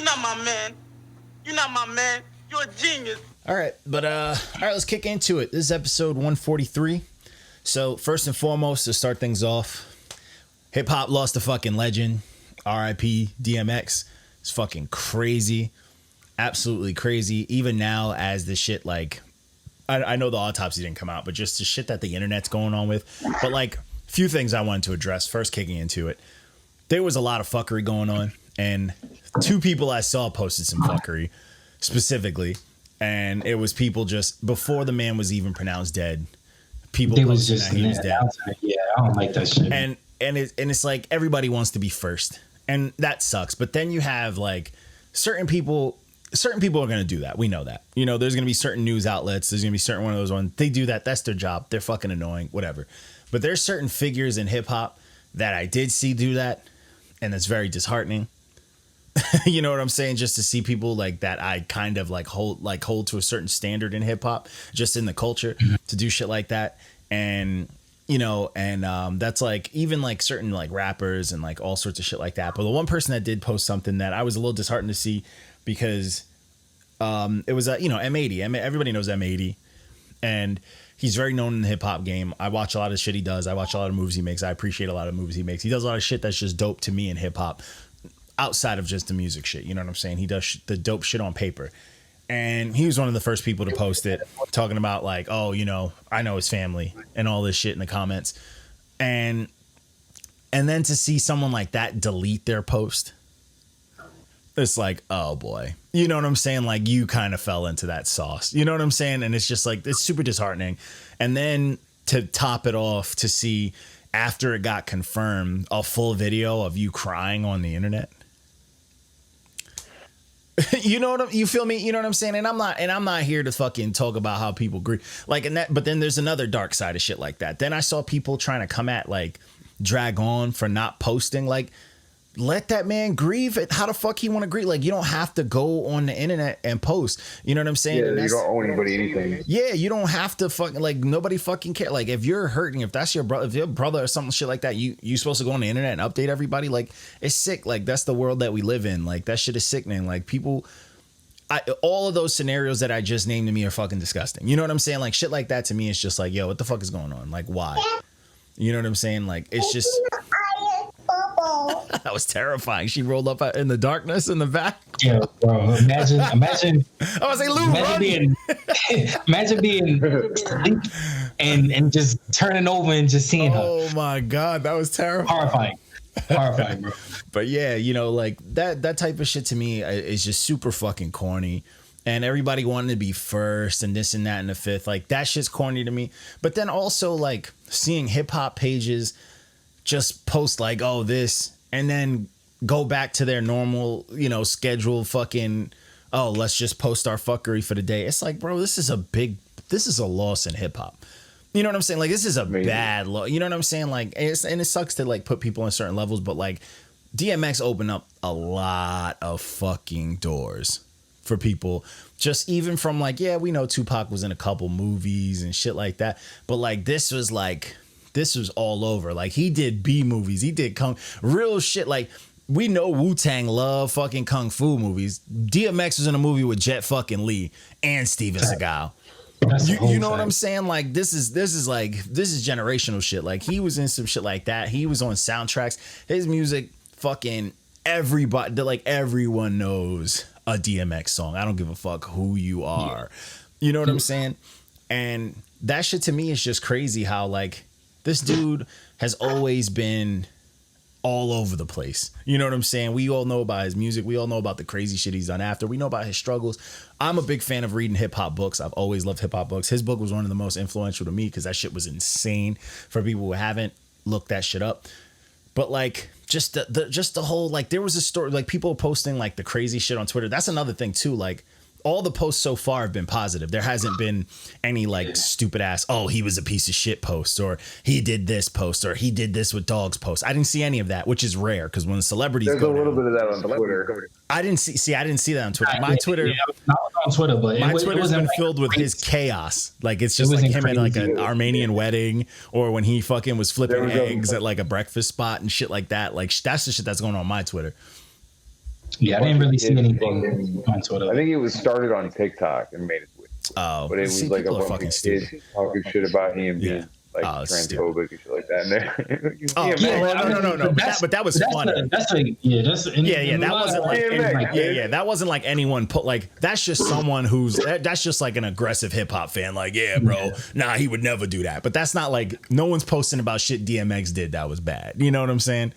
not my man. You're not my man. You're a genius. All right, let's kick into it. This is episode 143. So first and foremost, to start things off, hip hop lost a fucking legend. RIP DMX. It's fucking crazy. Absolutely crazy. Even now, as the shit, like, I know the autopsy didn't come out, but just the shit that the internet's going on with. But like, few things I wanted to address. First, kicking into it, there was a lot of fuckery going on, and two people I saw posted some fuckery specifically, and it was people just before the man was even pronounced dead. People posted that he was dead. Yeah, I don't like that shit. And it's like everybody wants to be first, and that sucks. But then you have like certain people are going to do that. We know that. You know, there's going to be certain news outlets. There's going to be certain one of those ones. They do that. That's their job. They're fucking annoying, whatever. But there's certain figures in hip hop that I did see do that, and it's very disheartening. You know what I'm saying? Just to see people like that I kind of hold to a certain standard in hip hop, just in the culture, to do shit like that. And you know, and that's like even like certain like rappers and like all sorts of shit like that. But the one person that did post something that I was a little disheartened to see, because it was M80. Everybody knows M80, and he's very known in the hip hop game. I watch a lot of shit he does. I watch a lot of moves he makes. I appreciate a lot of moves he makes. He does a lot of shit that's just dope to me in hip hop, outside of just the music shit. You know what I'm saying? He does the dope shit on paper. And he was one of the first people to post it, talking about like, oh, you know, I know his family and all this shit in the comments. And then to see someone like that delete their post, it's like, oh boy, you know what I'm saying? Like, you kind of fell into that sauce, you know what I'm saying? And it's just like, it's super disheartening. And then to top it off, to see after it got confirmed, a full video of you crying on the internet. You know what you feel me? You know what I'm saying? And I'm not here to fucking talk about how people grieve. Like, and that, but then there's another dark side of shit like that. Then I saw people trying to come at like Drag On for not posting. Like, let that man grieve. How the fuck he want to grieve? Like, you don't have to go on the internet and post. You know what I'm saying? Yeah, you don't owe anybody anything. Yeah, you don't have to fucking, like, nobody fucking care. Like, if you're hurting, if that's your brother, if your brother or something shit like that, you supposed to go on the internet and update everybody. Like, it's sick. Like, that's the world that we live in. Like, that shit is sickening. Like, people, all of those scenarios that I just named to me are fucking disgusting. You know what I'm saying? Like, shit like that to me is just like, yo, what the fuck is going on? Like, why? You know what I'm saying? Like, it's just... That was terrifying. She rolled up in the darkness in the back. Yeah, bro. Imagine. I was like, Lou, imagine being asleep and just turning over and just seeing her. Oh my God, that was terrifying. Horrifying, bro. But yeah, you know, like that type of shit to me is just super fucking corny. And everybody wanting to be first and this and that and the fifth. Like, that shit's corny to me. But then also like seeing hip hop pages just post like, oh, this, and then go back to their normal, you know, schedule fucking, oh, let's just post our fuckery for the day. It's like, bro, this is a loss in hip hop. You know what I'm saying? Like, this is a bad loss. You know what I'm saying? Like, and it sucks to like put people in certain levels, but like DMX opened up a lot of fucking doors for people. Just even from like, yeah, we know Tupac was in a couple movies and shit like that, but like this was all over. Like, he did B movies. He did real shit. Like, we know Wu-Tang love fucking kung fu movies. DMX was in a movie with Jet fucking Li and Steven Seagal. You know what I'm saying? Like, this is generational shit. Like, he was in some shit like that. He was on soundtracks. His music, fucking everybody, like, everyone knows a DMX song. I don't give a fuck who you are. You know what I'm saying? And that shit to me is just crazy how like this dude has always been all over the place. You know what I'm saying? We all know about his music. We all know about the crazy shit he's done after. We know about his struggles. I'm a big fan of reading hip hop books. I've always loved hip hop books. His book was one of the most influential to me because that shit was insane. For people who haven't looked that shit up. But like just the whole, like, there was a story, like people posting like the crazy shit on Twitter. That's another thing too. Like, all the posts so far have been positive. There hasn't been any like stupid ass, oh, he was a piece of shit post, or he did this post, or he did this with dogs post. I didn't see any of that, which is rare because when celebrities there's a little bit of that on Twitter. I didn't see that on Twitter. My Twitter, not on Twitter, but my Twitter's been filled with his chaos. Like, it's just like him at like an Armenian wedding, or when he fucking was flipping eggs at like a breakfast spot and shit like that. Like, that's the shit that's going on my Twitter. Yeah, I didn't really see anything on Twitter. I think it was started on TikTok and made its way. Oh, But it was like a bunch of kids talking shit about him being like transphobic and shit like that. But that was funny. That wasn't like that wasn't like anyone put like that's just someone who's that's just like an aggressive hip hop fan. Like, yeah, bro, nah, he would never do that. But that's not like no one's posting about shit DMX did that was bad. You know what I'm saying?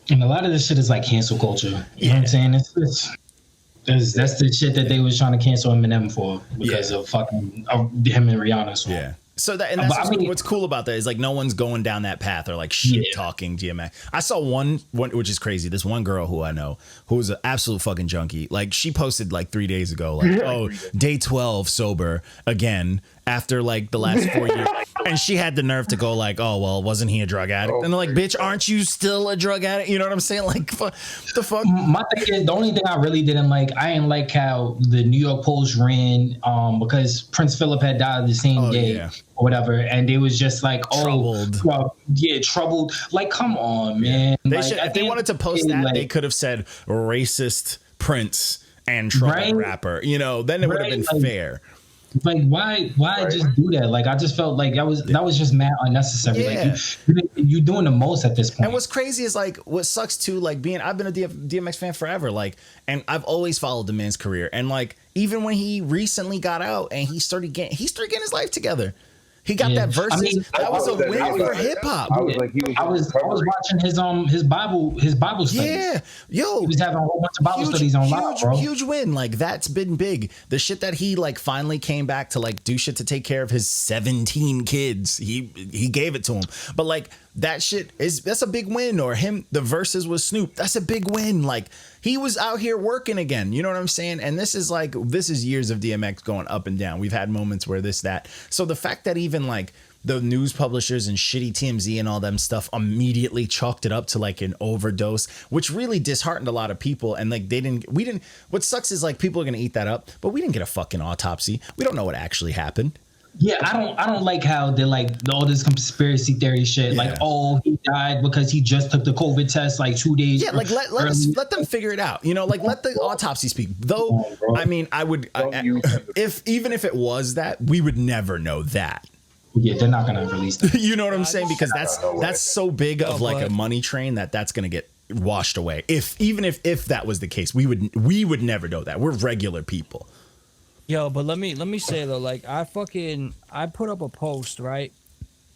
And a lot of this shit is like cancel culture. You know what I'm saying? That's the shit that they was trying to cancel Eminem for because of fucking him and Rihanna. So. Yeah. So that, and that's what's cool about that is like no one's going down that path or like shit talking DMX. I saw one which is crazy. This one girl who I know who was an absolute fucking junkie. Like she posted like 3 days ago, like, oh, day 12 sober again after like the last 4 years. And she had the nerve to go like, oh, well, wasn't he a drug addict? And they're like, bitch, aren't you still a drug addict? You know what I'm saying? Like, the fuck? My thing is, the only thing I really didn't like, I didn't like how the New York Post ran because Prince Philip had died the same day or whatever. And they was just like, troubled. Troubled. Like, come on, man. If they wanted to post that, they could have said racist Prince and troubled rapper. You know, then it would have been fair. Like why just do that? Like I just felt like that was just mad unnecessary. Like you're doing the most at this point. And what's crazy is like what sucks too. Like I've been a DMX fan forever. Like, and I've always followed the man's career. And like even when he recently got out and he started getting his life together. He got that verses. I mean, that was a win for hip hop. I was watching his Bible studies. Yeah, yo, he was having a whole bunch of Bible studies on live, bro. Huge win. Like that's been big. The shit that he like finally came back to like do shit to take care of his 17 kids. He gave it to him. But like that shit that's a big win. Or him the verses with Snoop. That's a big win. Like he was out here working again. You know what I'm saying? And this is years of DMX going up and down. We've had moments where that. So the fact that even like the news publishers and shitty TMZ and all them stuff immediately chalked it up to like an overdose, which really disheartened a lot of people. And like we didn't. What sucks is like people are gonna eat that up, but we didn't get a fucking autopsy. We don't know what actually happened. Yeah, I don't like how they're like all this conspiracy theory shit. Like, oh, he died because he just took the COVID test like 2 days. Yeah, like let them figure it out. You know, like let the autopsy speak. Though, I mean, I would if it was that, we would never know that. Yeah, they're not gonna release that. You know what I'm saying? Because that's so big of like a money train that's gonna get washed away. If that was the case, we would never know that. We're regular people. Yo, but let me say though, like I put up a post right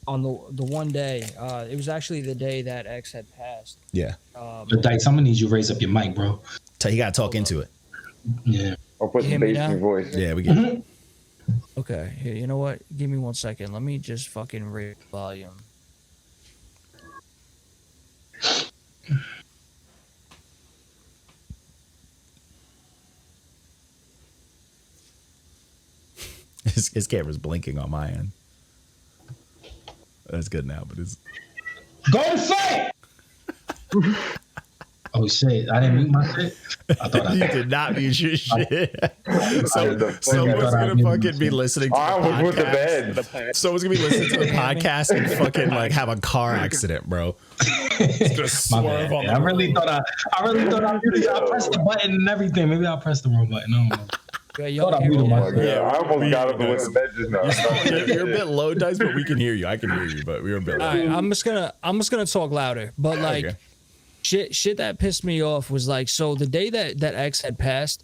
on the one day. It was actually the day that X had passed. Yeah. But Dyke, someone needs you to raise up your mic, bro. So you gotta talk into it. Yeah. Or put some bass in your voice. Yeah, we get it. Okay. Here, you know what? Give me 1 second. Let me just fucking raise volume. His camera's blinking on my end. That's good now, but it's go to fight. Oh shit! I didn't mute my shit. I thought you did not mute your shit. Someone's gonna fucking be listening to the podcast. Someone's gonna be listening to the podcast and fucking like have a car accident, bro. It's gonna swerve on the I really thought I pressed the button and everything. Maybe I'll press the wrong button. I don't know. I almost got up and went to bed just now. You're a bit low, Dice, but we can hear you. I can hear you, but we were a bit low. All right, I'm just gonna talk louder. But like shit that pissed me off was like, so the day that X had passed,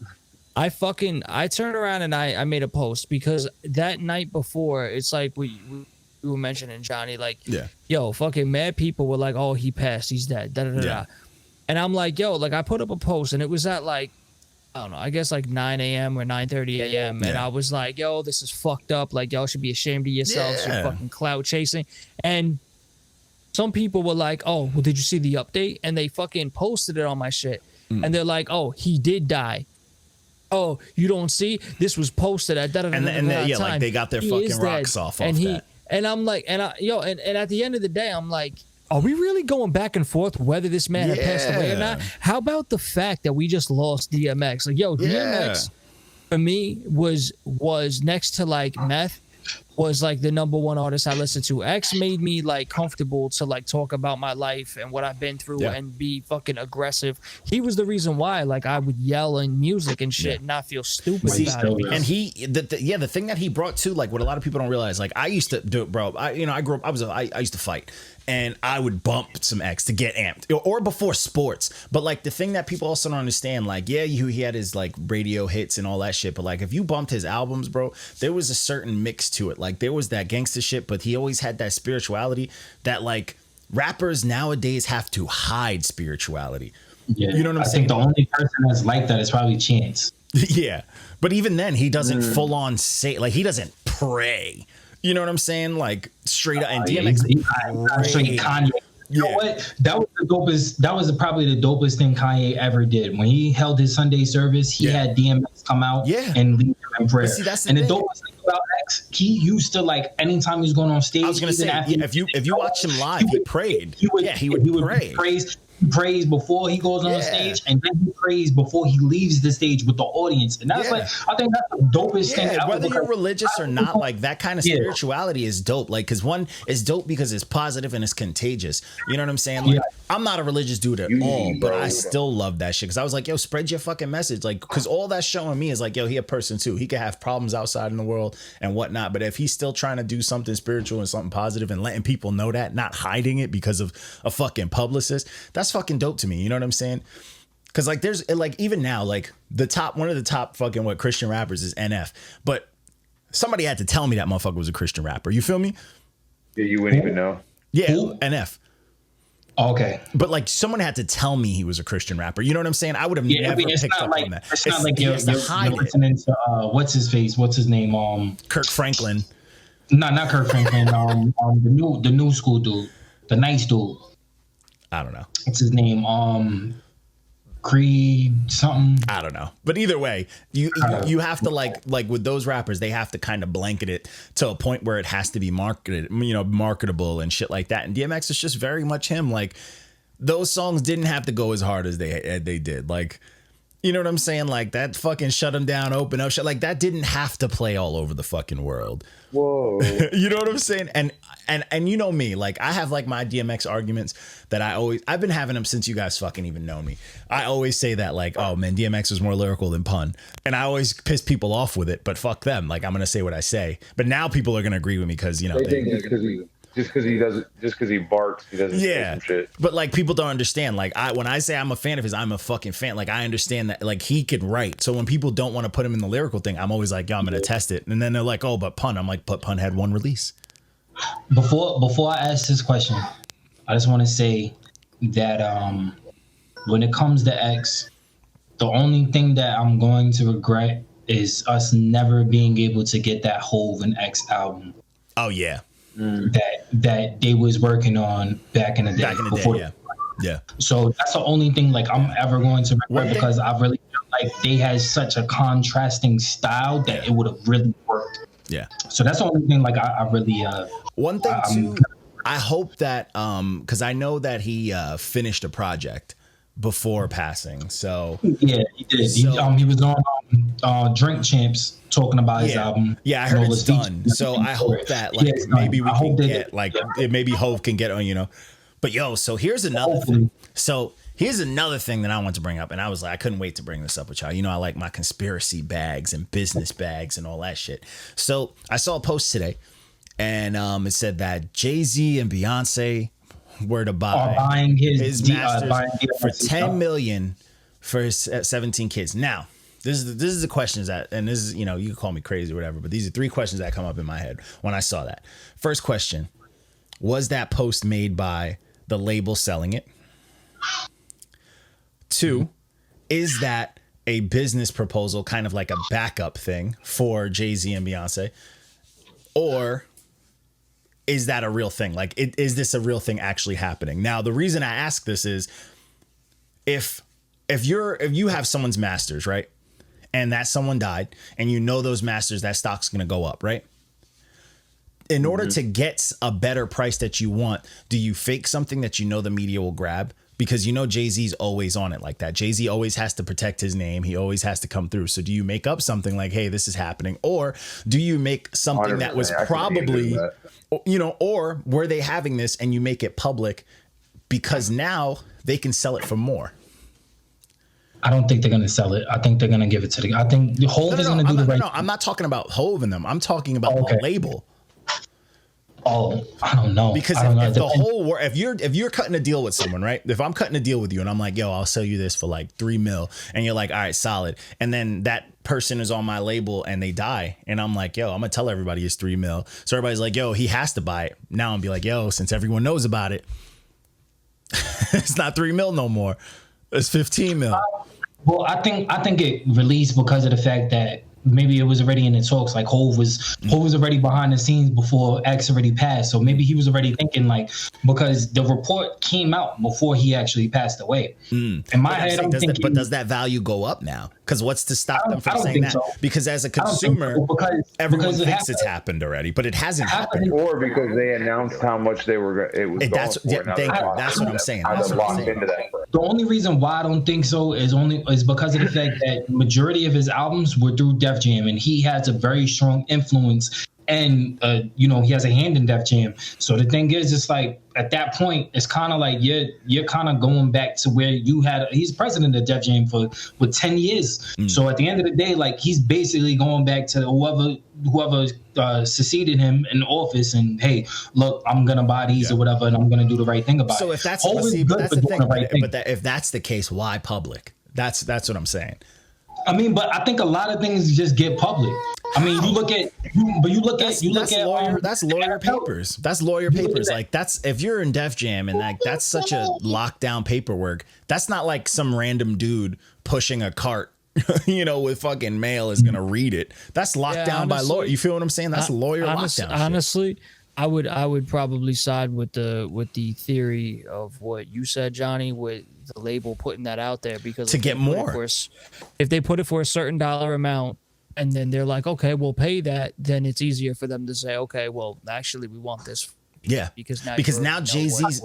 I turned around and I made a post because that night before, it's like we were mentioning Johnny, like, yo, fucking mad people were like, oh, he passed, he's dead, da da da. And I'm like, yo, like I put up a post and it was at like, I don't know, I guess like 9 a.m. or 9:30 a.m. And I was like, yo, this is fucked up. Like, y'all should be ashamed of yourselves. You're fucking clout chasing. And some people were like, oh, well, did you see the update? And they fucking posted it on my shit. And they're like, oh, he did die. Oh, you don't see? This was posted at that time. Like they got their fucking rocks off that. And I'm like, and at the end of the day, I'm like, are we really going back and forth whether this man had passed away or not? How about the fact that we just lost DMX? Like, yo, DMX for me was next to like meth, was like the number one artist I listened to. X made me like comfortable to like talk about my life and what I've been through and be fucking aggressive. He was the reason why like I would yell in music and shit and not feel stupid about it. And the thing that he brought to, like, what a lot of people don't realize, like, I used to do it, bro. I grew up, I used to fight. And I would bump some X to get amped, or before sports. But like the thing that people also don't understand, like, he had his like radio hits and all that shit. But like if you bumped his albums, bro, there was a certain mix to it. Like there was that gangster shit, but he always had that spirituality that like rappers nowadays have to hide spirituality. Yeah, you know what I'm saying? I think the only person that's like that is probably Chance. Yeah, but even then, he doesn't full on say, like, he doesn't pray. You know what I'm saying? Like straight up. And DMX, straight Kanye. You know what? That was the dopest. That was probably the dopest thing Kanye ever did. When he held his Sunday service, he had DMX come out and lead him in prayer. See, that's the dopest thing about X, he used to, like, anytime he was going on stage. I was gonna say, if you watch him live, he prayed. He would pray. He prays before he goes on stage, and then he prays before he leaves the stage with the audience. And that's like, I think that's the dopest thing ever. Whether you're religious or not, like that kind of spirituality is dope. Like, because one is dope because it's positive and it's contagious. You know what I'm saying? Like, I'm not a religious dude at all, but I still love that shit. Because I was like, yo, spread your fucking message. Like, because all that's showing me is like, yo, he a person too. He could have problems outside in the world and whatnot. But if he's still trying to do something spiritual and something positive and letting people know that, not hiding it because of a fucking publicist, that's fucking dope to me. You know what I'm saying? Because like there's like even now like one of the top fucking Christian rappers is NF, but somebody had to tell me that motherfucker was a Christian rapper. You feel me? Yeah, you wouldn't even know. Yeah, NF. Okay, but like someone had to tell me he was a Christian rapper. You know what I'm saying? I would have never picked up on that. It's not like you're listening to what's his face? What's his name? Kirk Franklin. No, not Kirk Franklin. The new school dude, the nice dude. I don't know. What's his name? Creed something. I don't know. But either way, you have to like with those rappers, they have to kind of blanket it to a point where it has to be marketable and shit like that. And DMX is just very much him. Like those songs didn't have to go as hard as they did. Like, you know what I'm saying? Like that fucking Shut 'Em Down, Open Up shit. Like that didn't have to play all over the fucking world. Whoa. You know what I'm saying? And you know me, like I have like my DMX arguments that I've been having them since you guys fucking even know me. I always say that like, oh man, DMX was more lyrical than pun. And I always piss people off with it, but fuck them. Like I'm going to say what I say. But now people are going to agree with me because, you know, just because he barks, he doesn't say some shit. But like people don't understand. Like when I say I'm a fan of his, I'm a fucking fan. Like I understand that like he can write. So when people don't want to put him in the lyrical thing, I'm always like, yo, I'm gonna test it. And then they're like, oh, but pun. I'm like, but pun had one release. Before I ask this question, I just want to say that when it comes to X, the only thing that I'm going to regret is us never being able to get that Hove and X album. Oh yeah. That they was working on back in the day. Yeah. So that's the only thing like I'm ever going to regret because I really feel like they had such a contrasting style that it would have really worked. Yeah. So that's the only thing like I really one thing too. I hope that because I know that he finished a project before passing. So yeah, he did. So, he was on Drink Champs talking about his album. Yeah, I heard it's done. So I hope that like maybe we can get like maybe Hove can get on, you know. But yo, so here's another thing. So here's another thing that I want to bring up, and I was like, I couldn't wait to bring this up with y'all. You know, I like my conspiracy bags and business bags and all that shit. So I saw a post today, and it said that Jay-Z and Beyonce were to buy his masters for $10 million for his 17 kids. Now, this is the questions that, and this is, you know, you can call me crazy or whatever, but these are 3 questions that come up in my head when I saw that. First question: was that post made by the label selling it? 2, is that a business proposal, kind of like a backup thing for Jay-Z and Beyonce? Or is that a real thing? Like, is this a real thing actually happening? Now, the reason I ask this is if you have someone's masters, right? And that someone died and you know those masters, that stock's going to go up, right? In order to get a better price that you want, do you fake something that you know the media will grab? because Jay-Z's always on it like that. Jay-Z always has to protect his name. He always has to come through. So do you make up something like, hey, this is happening? Or do you make something that was probably, or were they having this and you make it public because now they can sell it for more? I don't think they're going to sell it. I think they're going to give it to I think the Hov is going to do the right thing. I'm not talking about Hov and them. I'm talking about the label. Oh, I don't know. Because if the whole world, if you're cutting a deal with someone, right? If I'm cutting a deal with you and I'm like, yo, I'll sell you this for like $3 million, and you're like, all right, solid. And then that person is on my label and they die, and I'm like, yo, I'm gonna tell everybody it's $3 million. So everybody's like, yo, he has to buy it. Now I'm be like, yo, since everyone knows about it, it's not $3 million no more. It's $15 million. Well, I think it released because of the fact that maybe it was already in the talks. Like Hov was already behind the scenes before X already passed. So maybe he was already thinking like, because the report came out before he actually passed away. In my head, I'm thinking, but does that value go up now? Because what's to stop them from saying that? So. Because as a consumer, everyone thinks it's happened already, but it hasn't happened. Or because they announced how much it was that's what I'm saying. The only reason why I don't think so is because of the fact that majority of his albums were through Def Jam, and he has a very strong influence, and he has a hand in Def Jam. So the thing is, it's like at that point, it's kind of like you're kind of going back to where he's president of Def Jam for 10 years. So at the end of the day, like he's basically going back to whoever succeeded him in office, and hey, look, I'm gonna buy these or whatever, and I'm gonna do the right thing about it. So if that's the thing, if that's the case, why public? That's what I'm saying. I mean, but I think a lot of things just get public. I mean, that's lawyer papers. That's lawyer papers. Like if you're in Def Jam and like that's such a lockdown paperwork. That's not like some random dude pushing a cart, with fucking mail is gonna read it. That's locked down by lawyer. You feel what I'm saying? That's lawyer lockdown. Honestly, I would probably side with the theory of what you said, Johnny, with the label putting that out there, because to get more. If they put it for a certain dollar amount and then they're like, okay, we'll pay that, then it's easier for them to say, okay, well, actually we want this. Yeah. Because now Jay-Z's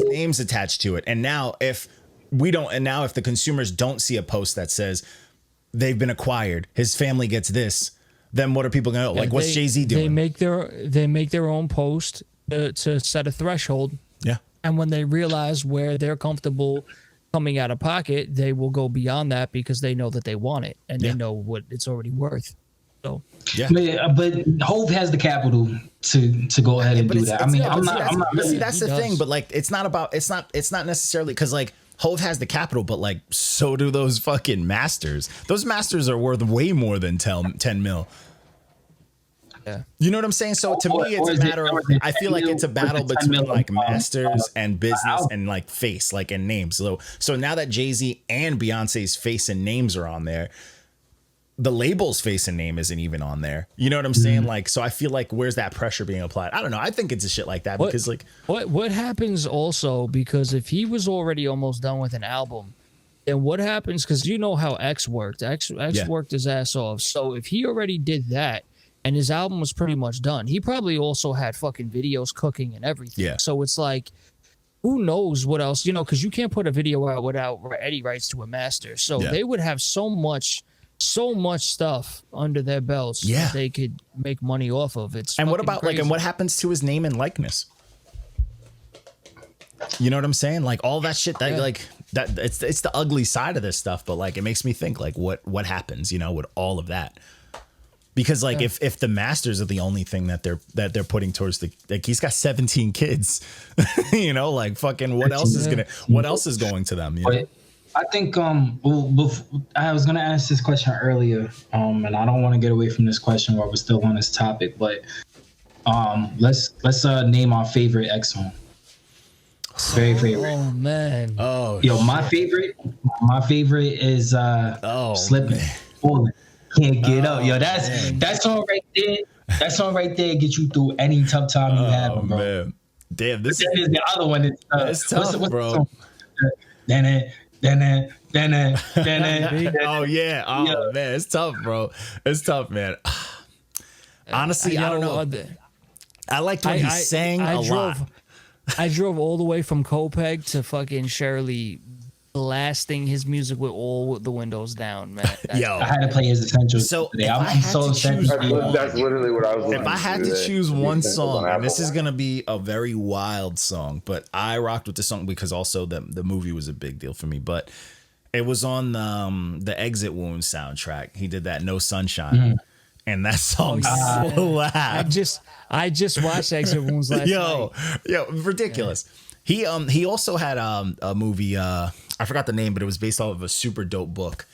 name's attached to it. And now if the consumers don't see a post that says they've been acquired, his family gets this, then what are people going to know? Like, what's Jay-Z doing? They make their own post to set a threshold. Yeah. And when they realize where they're comfortable coming out of pocket, they will go beyond that because they know that they want it and they know what it's already worth. So but Hov has the capital to go ahead and do that. I mean, I'm not. See, that's the thing. But like, it's not necessarily because like Hov has the capital, but like so do those fucking masters. Those masters are worth way more than 10 mil. Yeah. You know what I'm saying? So to me, it's a matter of, I feel like it's a battle between like masters and business and like face, like and names. So now that Jay-Z and Beyonce's face and names are on there, the label's face and name isn't even on there. You know what I'm saying? Like, so I feel like where's that pressure being applied? I don't know. I think it's a shit like that because like what happens also, because if he was already almost done with an album, then what happens? Because you know how X worked. X worked his ass off. So if he already did that, and his album was pretty much done, he probably also had fucking videos cooking and everything. Yeah. So it's like, who knows what else, because you can't put a video out without any rights to a master. So they would have so much stuff under their belts that they could make money off of. And what about crazy. And what happens to his name and likeness? You know what I'm saying? Like all that shit that like that it's the ugly side of this stuff, but like it makes me think like what happens, with all of that. Because like if the masters are the only thing that they're putting towards he's got 17 kids, like fucking what else is going to them? I think I was gonna ask this question earlier, and I don't want to get away from this question while we're still on this topic, but let's name our favorite X song. Very favorite. Oh man. Oh. Yo, my favorite is Slippin'. Can't get up, yo. That song right there. That song right there gets you through any tough time you have, bro. Man. Damn, this is the other one. It's tough, bro. Oh yeah. Oh man, it's tough, bro. It's tough, man. Honestly, I don't know. I liked when he sang a lot. I drove all the way from Copeg to fucking Shirley, blasting his music with all the windows down, man. I had to play his Essentials. So today. I'm so upset. That's literally what I was. If I had to choose one song, and this is gonna be a very wild song, but I rocked with the song because also the movie was a big deal for me. But it was on the Exit Wounds soundtrack. He did that No Sunshine. And that song slapped. I just watched Exit Wounds last night. Yo, ridiculous. Yeah. He also had a movie. I forgot the name, but it was based off of a super dope book.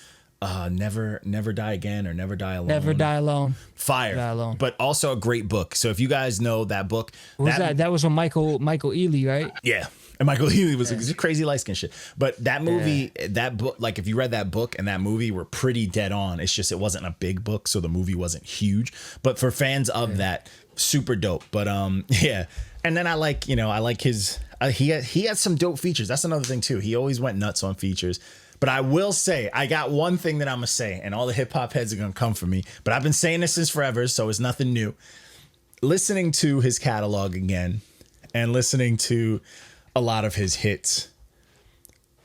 Never Die Again or Never Die Alone. Never Die Alone. Fire. Die Alone. But also a great book. So if you guys know that book, what was that? That was with Michael Ealy, right? Yeah. And Michael Ealy was crazy light skin shit. But that movie, that book, like if you read that book and that movie were pretty dead on. It's just it wasn't a big book, so the movie wasn't huge. But for fans of that, super dope. But yeah. And then I like his he had some dope features. That's another thing too. He always went nuts on features. But I will say, I got one thing that I'm gonna say, and all the hip hop heads are gonna come for me. But I've been saying this since forever, so it's nothing new. Listening to his catalog again and listening to a lot of his hits.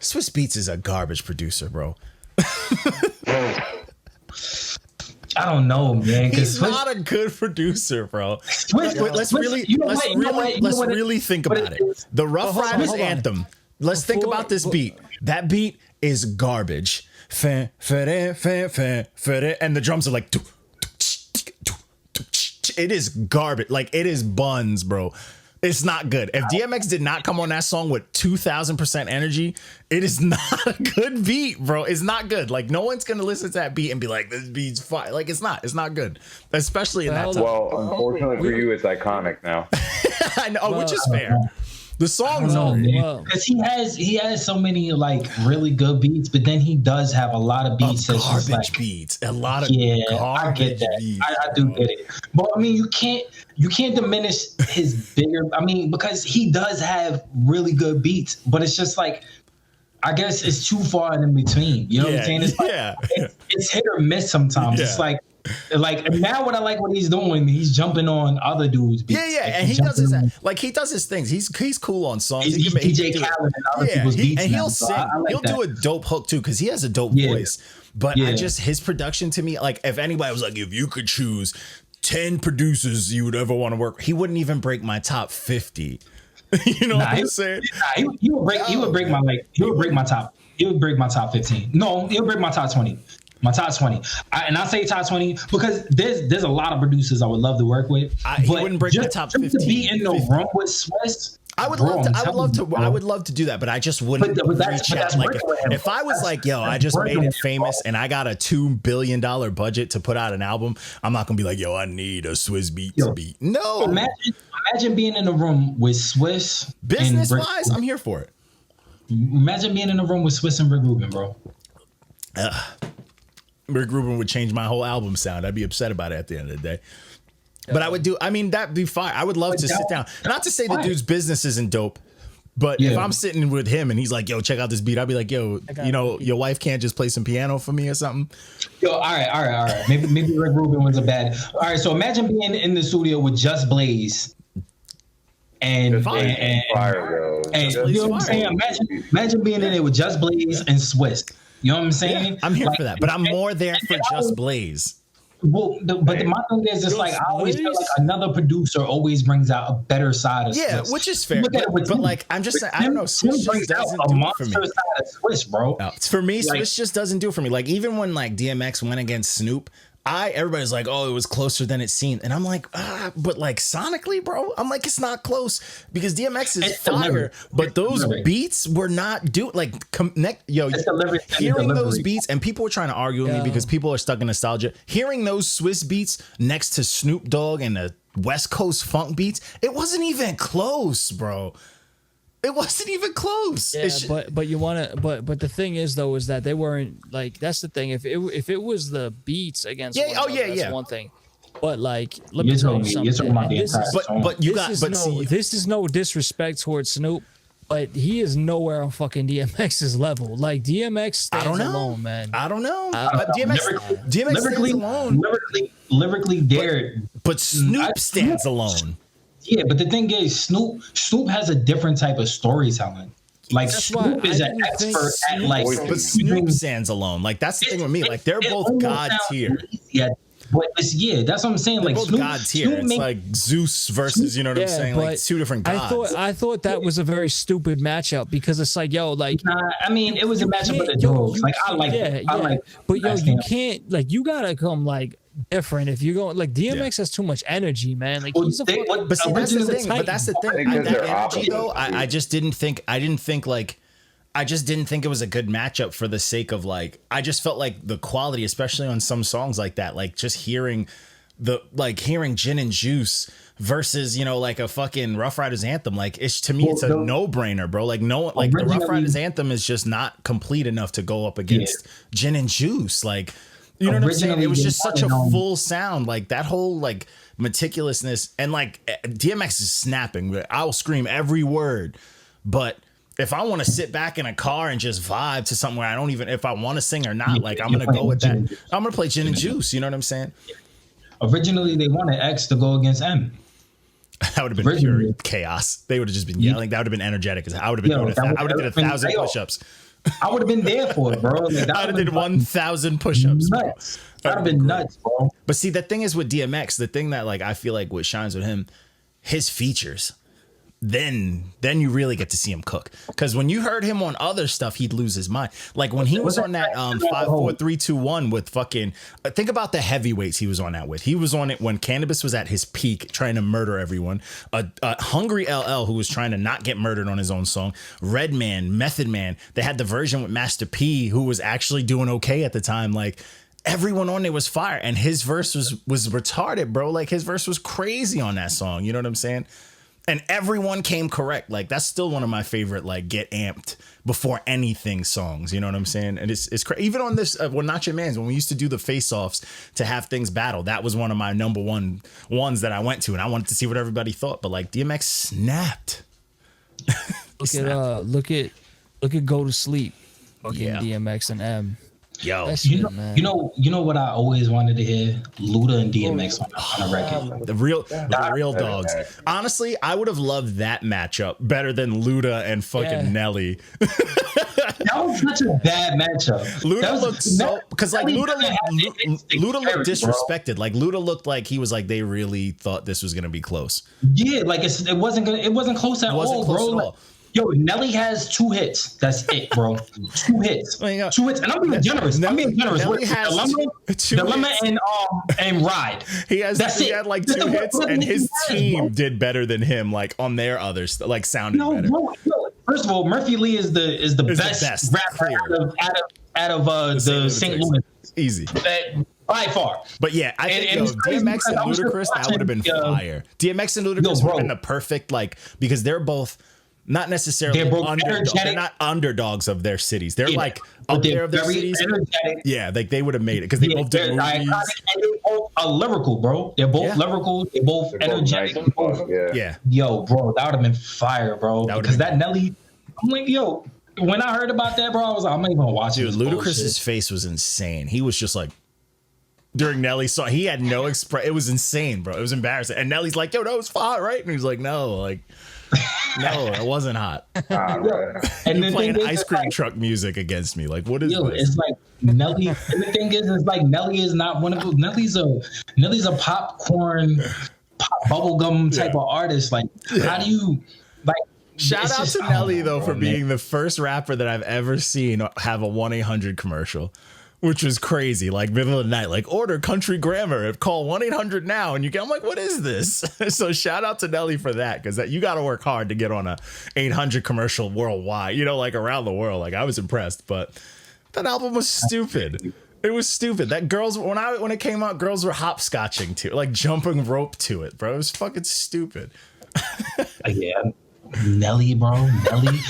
Swiss Beats is a garbage producer, bro. I don't know, man. He's not a good producer, bro. Let's really think about it. The Rough Riders anthem. Let's think about this beat. That beat is garbage. And the drums are like, it is garbage. Like it is buns, bro. It's not good. If DMX did not come on that song with 2,000% energy, it is not a good beat, bro. It's not good. Like no one's gonna listen to that beat and be like, "This beat's fire." Like it's not good, especially in that time. Well, unfortunately for you, it's iconic now. I know, which is fair. The song's because he has so many like really good beats, but then he does have a lot of beats that's garbage just like beats. A lot of I get that. Beats, I do get it. But I mean, you can't diminish his bigger. I mean, because he does have really good beats, but it's just like I guess it's too far in between. You know what I'm saying? It's like, it's hit or miss sometimes. It's like now what I like what he's doing, he's jumping on other dudes. Beats. Yeah, like, and he does his things. He's cool on songs. He's DJ Khaled and other people's beats. And he'll sing. He'll do a dope hook too because he has a dope voice. But his production to me, like if anybody was like, if you could choose 10 producers you would ever want to work, he wouldn't even break my top 50. You know what I'm saying? He would break my top 15. No, he'll break my top 20. My top 20. I say top 20 because there's a lot of producers I would love to work with. He wouldn't break the top 15. Just to be in the room with Swiss. I would love to do that, but I just wouldn't reach out. Like if I was like, yo, I just made it famous and I got a $2 billion budget to put out an album, I'm not gonna be like, yo, I need a Swiss Beats beat. No. Imagine being in a room with Swiss. Business wise, I'm here for it. Imagine being in a room with Swiss and Rick Rubin, bro. Rick Rubin would change my whole album sound. I'd be upset about it at the end of the day. But that'd be fine. I would love to sit down. Not to say the dude's business isn't dope, but if I'm sitting with him and he's like, yo, check out this beat, I'd be like, yo, your wife can't just play some piano for me or something. Yo, all right. Maybe Rick Rubin was a bad. All right, so imagine being in the studio with Just Blaze. And you know what I'm saying? Imagine being in there with Just Blaze and Swiss. You know what I'm saying? Yeah, I'm here for that, but I'm more there for Just Blaze. Well, my thing is, it's like I always feel like another producer always brings out a better side of Swiss. Yeah, which is fair. But like, I'm just saying, I don't know. Swiss just doesn't do it for me. Side of Swiss, bro. No, for me, Swiss just doesn't do it for me. Like even when like DMX went against Snoop, everybody's like, oh, it was closer than it seemed. And I'm like, but like sonically, bro, I'm like, it's not close because DMX is fire, but those beats were not hearing those beats, and people were trying to argue with me because people are stuck in nostalgia. Hearing those Swiss beats next to Snoop Dogg and the West Coast funk beats, it wasn't even close, bro. It wasn't even close. Yeah, but you want to, but the thing is though, is that they weren't like, that's the thing. If it was the beats against that's one thing. But like, let me tell you something. This is no disrespect towards Snoop, but he is nowhere on fucking DMX's level. Like DMX stands alone, man. I don't know. DMX stands alone. Lyrically, Derek. But Snoop stands alone. Yeah, but the thing is, Snoop has a different type of storytelling. Like Snoop is an expert at like, but Snoop stands alone. Like that's the thing with me. Like they're both god tier. Yeah, but that's what I'm saying. They're like both god tier. It's like Zeus versus, you know what I'm saying? Like two different gods. I thought that was a very stupid matchup because it's like, yo, like I mean, it was a matchup of the dogs. Like I like, but yo, you can't like you gotta come like different if you're going like DMX has too much energy, man. Like he's but that's the thing. But that's the thing. That energy though, I just didn't think. I just didn't think it was a good matchup for the sake of like. I just felt like the quality, especially on some songs like that, like just hearing Gin and Juice versus, you know, like a fucking Rough Riders anthem. Like it's to me, it's a no brainer, bro. Like no, like the Rough Riders anthem is just not complete enough to go up against Gin and Juice. Like. You know what I'm saying? It was just such a full sound, like that whole like meticulousness, and like DMX is snapping. I'll scream every word, but if I want to sit back in a car and just vibe to something where I don't even if I want to sing or not, like I'm gonna go with that. I'm gonna play Gin and Juice. You know what I'm saying? Originally, they wanted X to go against M. That would have been pure chaos. They would have just been yelling. That would have been energetic. I would have been. I would have did 1,000 push-ups. I would have been there for it, bro. Like, I would have did 1,000 push-ups. That would have been nuts, bro. But see, the thing is with DMX, the thing that like I feel like what shines with him, his features. Then you really get to see him cook. Because when you heard him on other stuff, he'd lose his mind. Like when he was on that 5, 4, 3, 2, 1 with fucking. Think about the heavyweights he was on that with. He was on it when Cannabis was at his peak, trying to murder everyone. Hungry LL, who was trying to not get murdered on his own song. Redman, Method Man. They had the version with Master P, who was actually doing okay at the time. Like. Everyone on there was fire, and his verse was retarded, bro. Like his verse was crazy on that song. You know what I'm saying? And everyone came correct. Like that's still one of my favorite, like get amped before anything songs. You know what I'm saying? And it's crazy. Even on this, NotYaManz, when we used to do the face-offs to have things battle, that was one of my number one ones that I went to, and I wanted to see what everybody thought. But like DMX snapped. Look at Go to Sleep. DMX and M. Yo, you know what I always wanted to hear? Luda and DMX on a record. The real dogs. Honestly, I would have loved that matchup better than Luda and fucking Nelly. That was such a bad matchup. Luda looked so because like Luda looked disrespected. Like Luda looked like he was like they really thought this was gonna be close. Yeah, like it wasn't close at all, bro. Yo, Nelly has 2 hits. That's it, bro. 2 hits. 2 hits. And I'm being generous. Nelly has Dilemma and Ride. He had like 2 hits, and his team did better than him, like on their others, like sounded better. Bro, first of all, Murphy Lee is the best rapper out of the St. Louis. Easy. By far. But yeah, I think DMX and Ludacris, that would have been fire. DMX and Ludacris would have been the perfect, like, because they're both not necessarily they're not underdogs of their cities. They're like up there of their cities. Energetic. Yeah, like they would have made it because they both did movies. And they both are lyrical, bro. They're both lyrical. They're both energetic. Yeah. Yo, bro, that would have been fire, bro. Because that Nelly, I'm like, yo, when I heard about that, bro, I was like, I'm not even gonna watch it. Dude, Ludacris's face was insane. He was just like during Nelly's song, he had no express. It was insane, bro. It was embarrassing. And Nelly's like, yo, no, it's hot, right? And he was like, no, like. No, it wasn't hot. And you're playing ice cream truck music against me. Like, what is this? It's like Nelly. And the thing is, it's like Nelly is not one of those. Nelly's a popcorn, bubblegum type of artist. Like, how do you like? Shout out to Nelly though for being the first rapper that I've ever seen have a 1-800 commercial. Which was crazy, like middle of the night, like order country grammar, call 1-800 now, and you get. I'm like, what is this? So shout out to Nelly for that, because you got to work hard to get on a 800 commercial worldwide, you know, like around the world. Like I was impressed, but that album was stupid. It was stupid. That girls when it came out, girls were hopscotching to it, like jumping rope to it, bro. It was fucking stupid. Yeah, Nelly, bro, Nelly.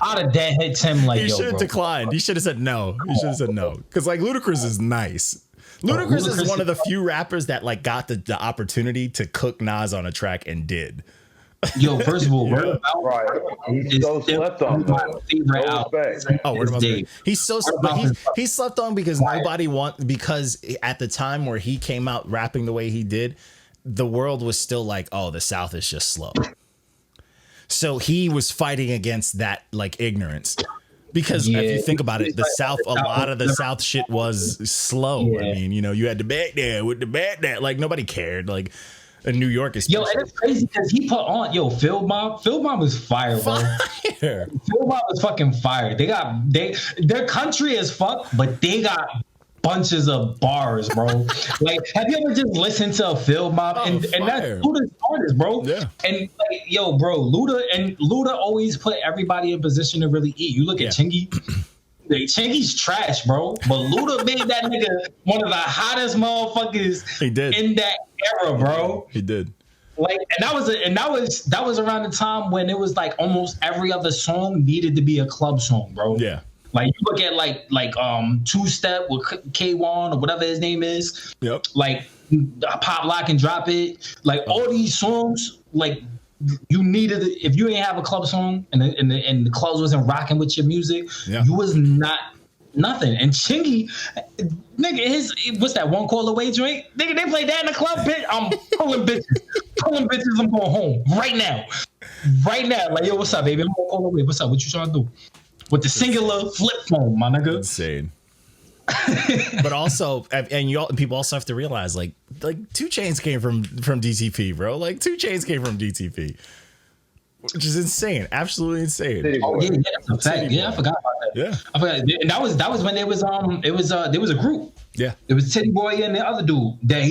I'd have dead hit him like, he should have declined. He should have said no. He should have said no. Because like Ludacris is nice. Ludacris is one of the few rappers that like got the opportunity to cook Nas on a track and did. Yo, first of all, he's so slept on. Word About Dave. He's so he's slept on because nobody because at the time where he came out rapping the way he did, the world was still like, oh, the South is just slow. So he was fighting against that like ignorance. Because if you think about it, the South, a lot of the South shit was slow. Yeah. I mean, you know, you had the back there with the back there. Like, nobody cared. Like, in New York, especially. Yo, and it's crazy because he put on, Field Mob. Field Mob was fire, bro. Field Mob was fucking fire. Their country is fuck, but they got bunches of bars, bro. Like, have you ever just listened to a Field Mob? And that's Luda's artist, bro. Yeah. And like, bro, Luda always put everybody in position to really eat. You look at Chingy. Chingy's trash, bro. But Luda made that nigga one of the hottest motherfuckers in that era, bro. He did. Like, and that was around the time when it was like almost every other song needed to be a club song, bro. Yeah. Like, you look at like Two Step with K1 or whatever his name is. Yep. Like Pop Lock and Drop It. Like all these songs, like you needed, if you ain't have a club song and the clubs wasn't rocking with your music, you was not nothing. And Chingy, nigga, what's that One Call Away joint? Nigga, they played that in the club, bitch. I'm pulling bitches. I'm going home right now. Like, yo, what's up, baby? I'm One Call Away. What's up? What you trying to do? With the singular flip phone, my nigga. Insane. But also, and people also have to realize, like 2 Chainz came from DTP, bro. Like 2 Chainz came from DTP, which is insane, absolutely insane. Oh yeah, that's a fact. Yeah, I forgot about that. Yeah, I forgot. And that was when there was a group. Yeah, it was Titty Boy and the other dude that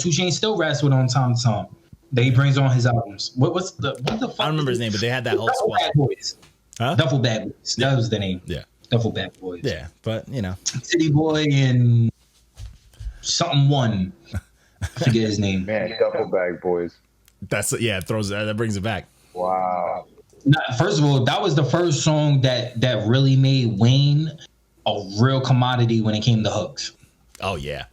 2 Chainz still raps with on time to time. That he brings on his albums. What the fuck? I don't remember his name, but they had that whole squad. Bad Boys. Huh? Duffel Bad Boys. That was the name. Yeah. Duffel Bad Boys. Yeah, but you know. City Boy and something one. I forget his name. Man, Duffel Bag Boys. That brings it back. Wow. First of all, that was the first song that really made Wayne a real commodity when it came to hooks. Oh yeah.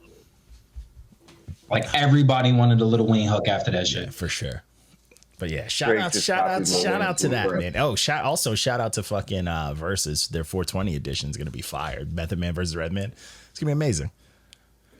Like everybody wanted a Little Wayne hook after that shit. Yeah, for sure. But yeah, shout out to that, man. Oh, shout out to fucking Versus. Their 420 edition is gonna be fire. Method Man versus Redman. It's gonna be amazing.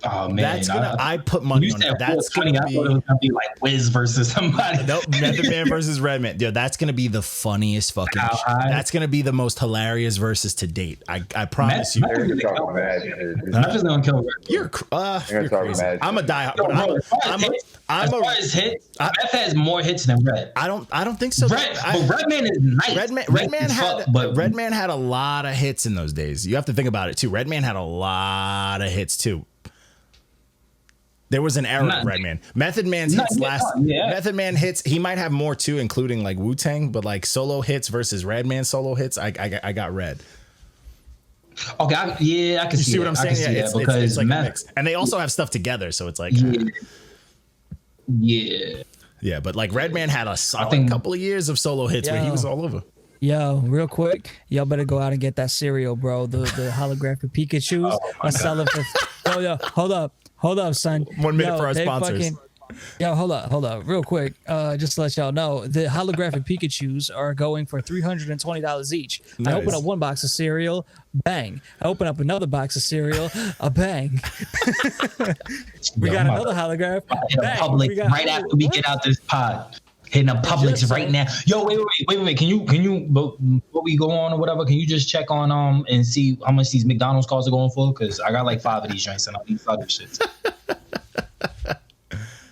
Oh man, I put money on it. That's gonna be. I thought it was gonna be like Wiz versus somebody. Nope, Method Man versus Redman. Dude, that's gonna be the funniest fucking. That's gonna be the most hilarious versus to date. I promise you. Method is gonna kill. You're crazy. I'm a diehard. As far as hits, Meth has more hits than Red. I don't think so. But Redman is nice. Redman had a lot of hits in those days. You have to think about it too. Redman had a lot of hits too. There was an era of Redman. Method Man's hits Method Man hits. He might have more too, including like Wu-Tang, but like solo hits versus Redman solo hits. I got Red. Okay, I can see. You see what I'm saying? Yeah, it's like a mix. And they also have stuff together, so it's like yeah. But like Redman had a solid couple of years of solo hits where he was all over. Yo, real quick, y'all better go out and get that cereal, bro. The holographic Pikachus. I'm selling for. Oh yeah, hold up, son. 1 minute for our sponsors. Hold up, real quick. Just to let y'all know, the holographic Pikachus are going for $320 each. Nice. I open up one box of cereal, bang. I open up another box of cereal, a bang. We got another holograph. Bang. Public right after we get out this pod. Hitting a Publix right now. Yo, wait. Can you before we go on or whatever, can you just check on and see how much these McDonald's cars are going for? Because I got like 5 of these joints and all these other shits.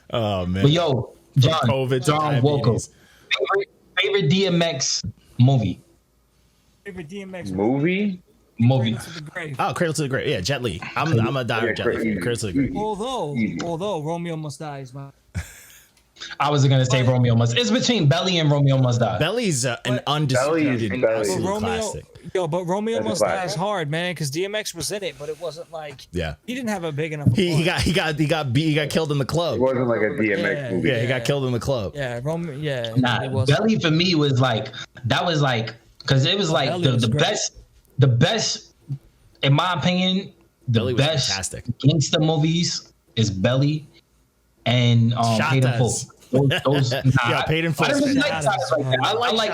Oh man. But yo, John Walko, favorite DMX movie. Favorite DMX movie. Cradle to the Grave. Yeah, Jet Li. I'm a diehard Jet Li. Cradle to the Grave. Although Romeo Must Die is my. I was gonna say Romeo Must. It's between Belly and Romeo Must Die. Belly's an undisputed classic. But Romeo Must Die is hard, man, because DMX was in it, but it wasn't like he didn't have a big enough. He got killed in the club. It wasn't like a DMX movie. Yeah, he got killed in the club. Yeah, Romeo. Yeah, nah, Belly for me was like because it was like the best in my opinion. The best fantastic gangster movies is Belly. And Paid in Full. Those Paid in Full. I like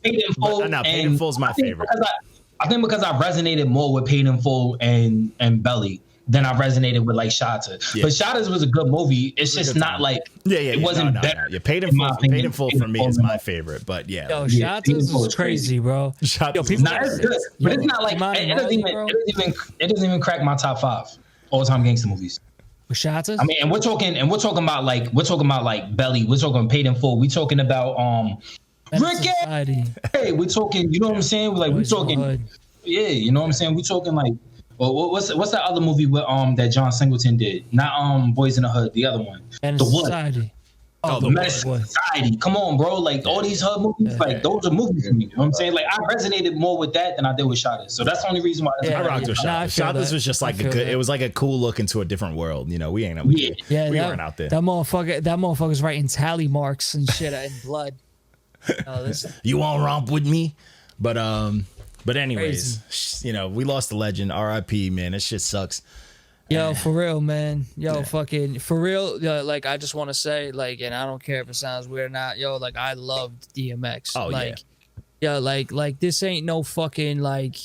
Paid in Full. Paid in Full is my favorite. I think because I resonated more with Paid in Full and Belly then I resonated with like Shatta. But Shatta's was a good movie. It's just not like it wasn't better. Yeah, Paid in Full for me is my favorite. But yeah, yo, Shatta's was crazy, bro. Shatta's it's good, but it's not like it doesn't even crack my top 5 all-time gangster movies. Shatta's? I mean, and we're talking about like Belly. We're talking Paid in Full. We're talking about Ricky. Hey, we're talking. You know what I'm saying? Like we're talking. Yeah, you know what I'm saying? We're talking like. Well, what's that other movie with that John Singleton did? Not Boys in the Hood. The other one. And the Society. Oh, the Menace Society. Come on, bro. Like all these hood movies, like those are movies for me. You know what I'm saying? Like I resonated more with that than I did with Shatta. So that's the only reason why I rocked with Shatta. Shatta was just like a good. It was like a cool look into a different world. You know, we weren't out there. That motherfucker's writing tally marks and shit in blood. You won't romp with me, but anyways, crazy. You know, we lost the legend. R.I.P. Man, this shit sucks. Yo, for real, man. Yo, fucking for real. Like, I just want to say, like, and I don't care if it sounds weird or not. Yo, like, I loved DMX. Oh like, yeah. Like this ain't no fucking like.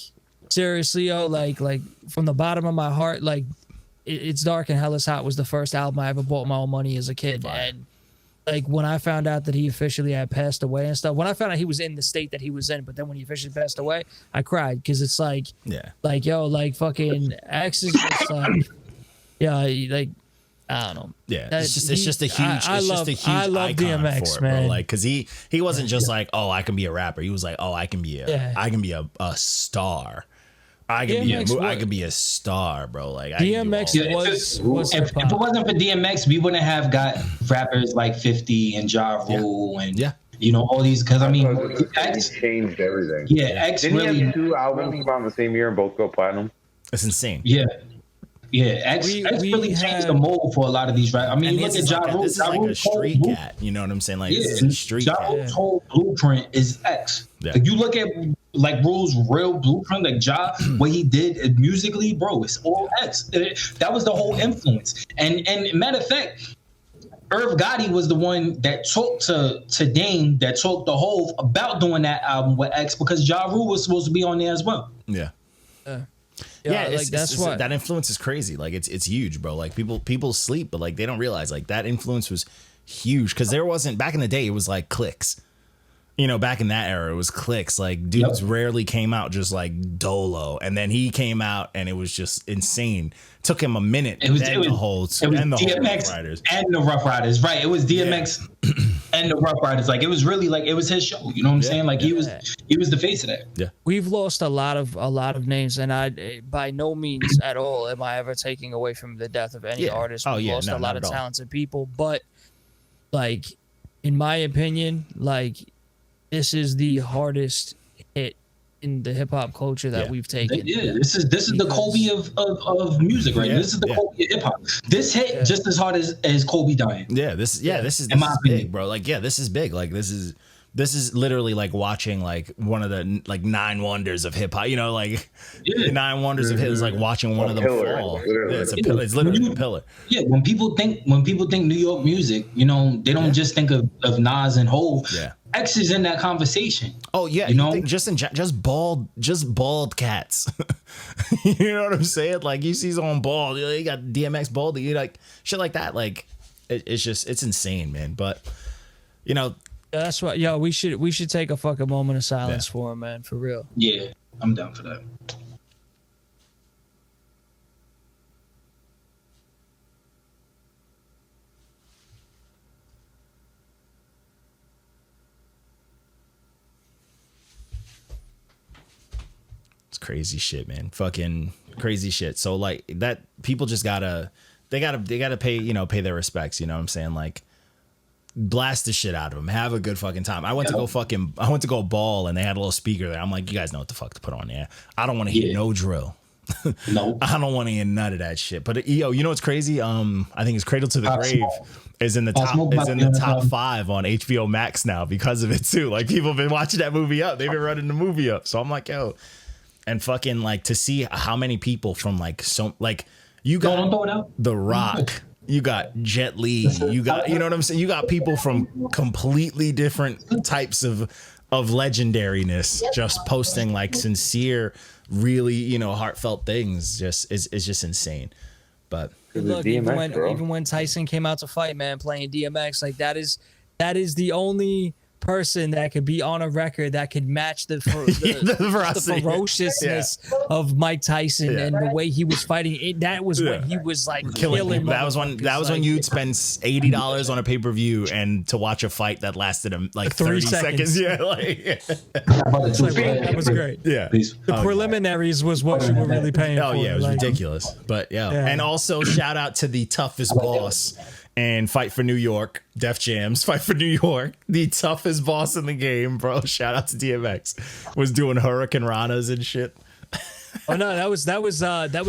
Seriously, yo, like from the bottom of my heart, like, It's Dark and Hell is Hot was the first album I ever bought my own money as a kid, and like when I found out that he officially had passed away and stuff, when I found out he was in the state that he was in, but then when he officially passed away, I cried because it's like, like, yo, like fucking X is just like, like, I don't know. Yeah, it's just a huge. I love DMX, man. Bro. Like, cause he wasn't just like, oh, I can be a rapper. He was like, oh, I can be a star. I can be a star, bro. Like DMX was if it wasn't for DMX, we wouldn't have got rappers like 50 and Ja Rule and you know all these. Because I mean, X changed everything. Yeah, X didn't really he have 2 albums come out in the same year and both go platinum? It's insane. Yeah. X really changed the mold for a lot of these rappers. I mean, you look at Ja Rule. This is like a street cat. You know what I'm saying? Like, this is a street cat. Ja Rule's whole blueprint is X. Yeah. Like, you look at like Rule's real blueprint, like Ja, what he did musically, bro, it's all X. That was the whole influence. And matter of fact, Irv Gotti was the one that talked to Dame, that talked to Hove about doing that album with X, because Ja Rule was supposed to be on there as well. Yeah. Like that's what that influence is crazy. Like it's huge, bro. Like people sleep, but like they don't realize like that influence was huge, because there wasn't back in the day. It was like clicks. You know, back in that era, it was clicks. Like dudes rarely came out just like Dolo, and then he came out and it was just insane. Took him a minute. It was DMX Riders and the Rough Riders, right? It was DMX and the Rough Riders. Like it was really like it was his show. You know what I'm saying? Like he was the face of that. Yeah, we've lost a lot of names, and I by no means at all am I ever taking away from the death of any artist. We've lost a lot of talented people, but like in my opinion, like this is the hardest hit in the hip hop culture that we've taken. Yeah, this is the Kobe of music, right? This is the Kobe of hip hop. This hit just as hard as Kobe dying. This is big, bro. Like this is big. Like this is literally like watching like one of the like 9 wonders of hip hop. You know, like 9 wonders of hip is like watching one of them fall. It's literally a pillar. Yeah, when people think New York music, you know, they don't just think of Nas and Hov. Yeah. X is in that conversation. Oh yeah, you know, just bald cats. You know what I'm saying? Like you see someone bald, you got DMX bald, you like shit like that. Like it's insane, man. But you know, that's what. Yo, we should take a fucking moment of silence for him, man, for real. Yeah, I'm down for that. Crazy shit, man. Fucking crazy shit. So like that, people just gotta pay their respects. You know what I'm saying? Like blast the shit out of them. Have a good fucking time. I went to go ball and they had a little speaker there. I'm like, you guys know what the fuck to put on there. I don't want to hear no drill. No, I don't want to hear none of that shit. But you know what's crazy? I think it's Cradle to the Grave is in the top 5 on HBO Max now because of it too. Like people have been watching that movie up. They've been running the movie up. So I'm like, yo. And fucking like to see how many people from like so like you got The Rock, you got Jet Li, you got, you know what I'm saying? You got people from completely different types of legendariness just posting like sincere really, you know, heartfelt things. Just it's just insane. But look, DMX, even when Tyson came out to fight, man, playing DMX, like that is the only person that could be on a record that could match the ferociousness of Mike Tyson and the way he was fighting. That was when he was like killing. That was when you'd spend $80 on a pay-per-view and to watch a fight that lasted like 30 seconds. Yeah, like that was great. Yeah, the preliminaries was what you were really paying for. Oh yeah, it was ridiculous. But yeah, and also shout out to the toughest boss. And Fight for New York, Def Jam's Fight for New York, the toughest boss in the game, bro. Shout out to DMX. Was doing Hurricane Ranas and shit. Oh no, that was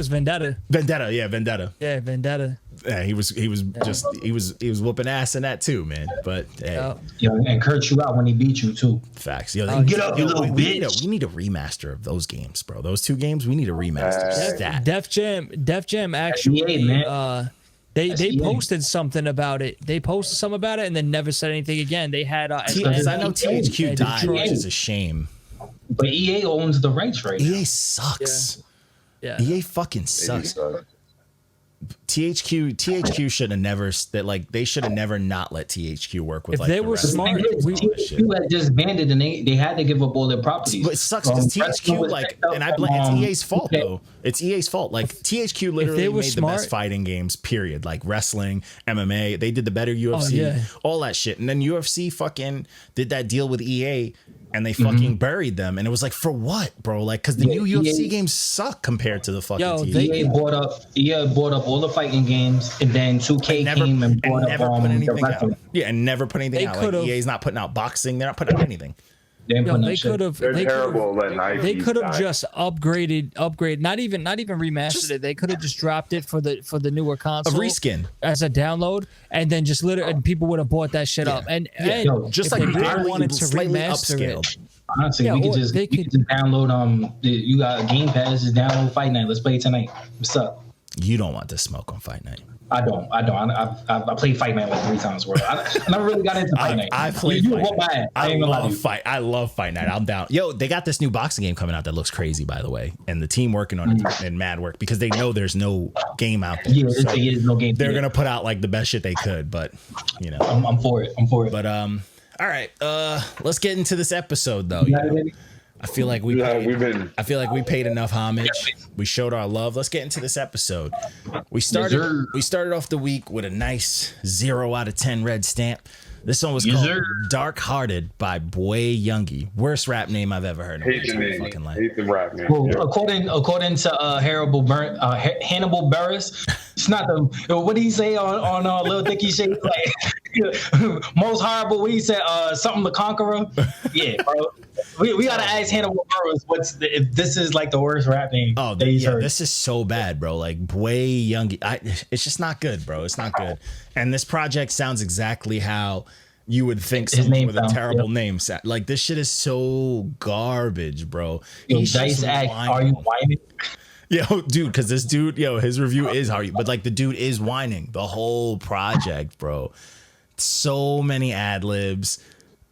Vendetta. Vendetta. Yeah, Vendetta. Yeah, he was whooping ass in that too, man. But hey. And Kurt you out when he beat you too. Facts. Get up, you little bitch. We need a remaster of those games, bro. Those two games, we need a remaster. Def Jam actually. They posted something about it. They posted something about it and then never said anything again. They had I know THQ died, which is a shame. But EA owns the rights right now. EA sucks. Yeah. EA fucking sucks. THQ should have never they should have never not let THQ work with. If they were smart, THQ had just banned it and they had to give up all their properties. But it sucks because THQ and I blame it's EA's fault though. It's EA's fault. Like THQ literally made the best fighting games. Period. Like wrestling, MMA. They did the better UFC, all that shit. And then UFC fucking did that deal with EA. And they fucking buried them, and it was like, for what, bro? Like, because the new UFC games suck compared to the fucking TV. EA bought up all the fighting games, and then 2K came and bought up the wrestling. Yeah, and never put anything out. Like EA's not putting out boxing; they're not putting out anything. They could have. They're terrible. They could have just upgraded, not even remastered it. They could have just dropped it for the newer console, a reskin as a download, and then just literally, and people would have bought that shit up. And just like they wanted to remaster it. Honestly, we could just download. You got Game Pass. Just download Fight Night. Let's play tonight. What's up? You don't want to smoke on Fight Night. I don't. I played Fight Night like 3 times. I never really got into Fight Night. I played Fight Night. I love Fight Night. I'm down. Yo, they got this new boxing game coming out that looks crazy, by the way. And the team working on it and mad work because they know there's no game out there. Yeah, so there's no game. They're gonna put out like the best shit they could, but you know, I'm for it. But all right, let's get into this episode though. I feel like we paid enough homage. We showed our love. Let's get into this episode. We started off the week with a nice 0 out of 10 red stamp. This one was called Dark Hearted by Bway Yungy. Worst rap name I've ever heard. Hate the rap name. Well, according to Hannibal Buress, it's not the. What did he say on Lil Dicky shit? Like, most horrible. What he said? Something the Conqueror. Yeah, bro. We gotta ask Hannibal Buress if this is like the worst rap name. Oh, this is so bad, bro. Like Bway Yungy, it's just not good, bro. It's not good. And this project sounds exactly how you would think someone with a terrible name sound. Like this shit is so garbage, bro. Dice act, are you whining? Yo, dude, because this dude, his review is but like the dude is whining the whole project, bro. So many ad libs.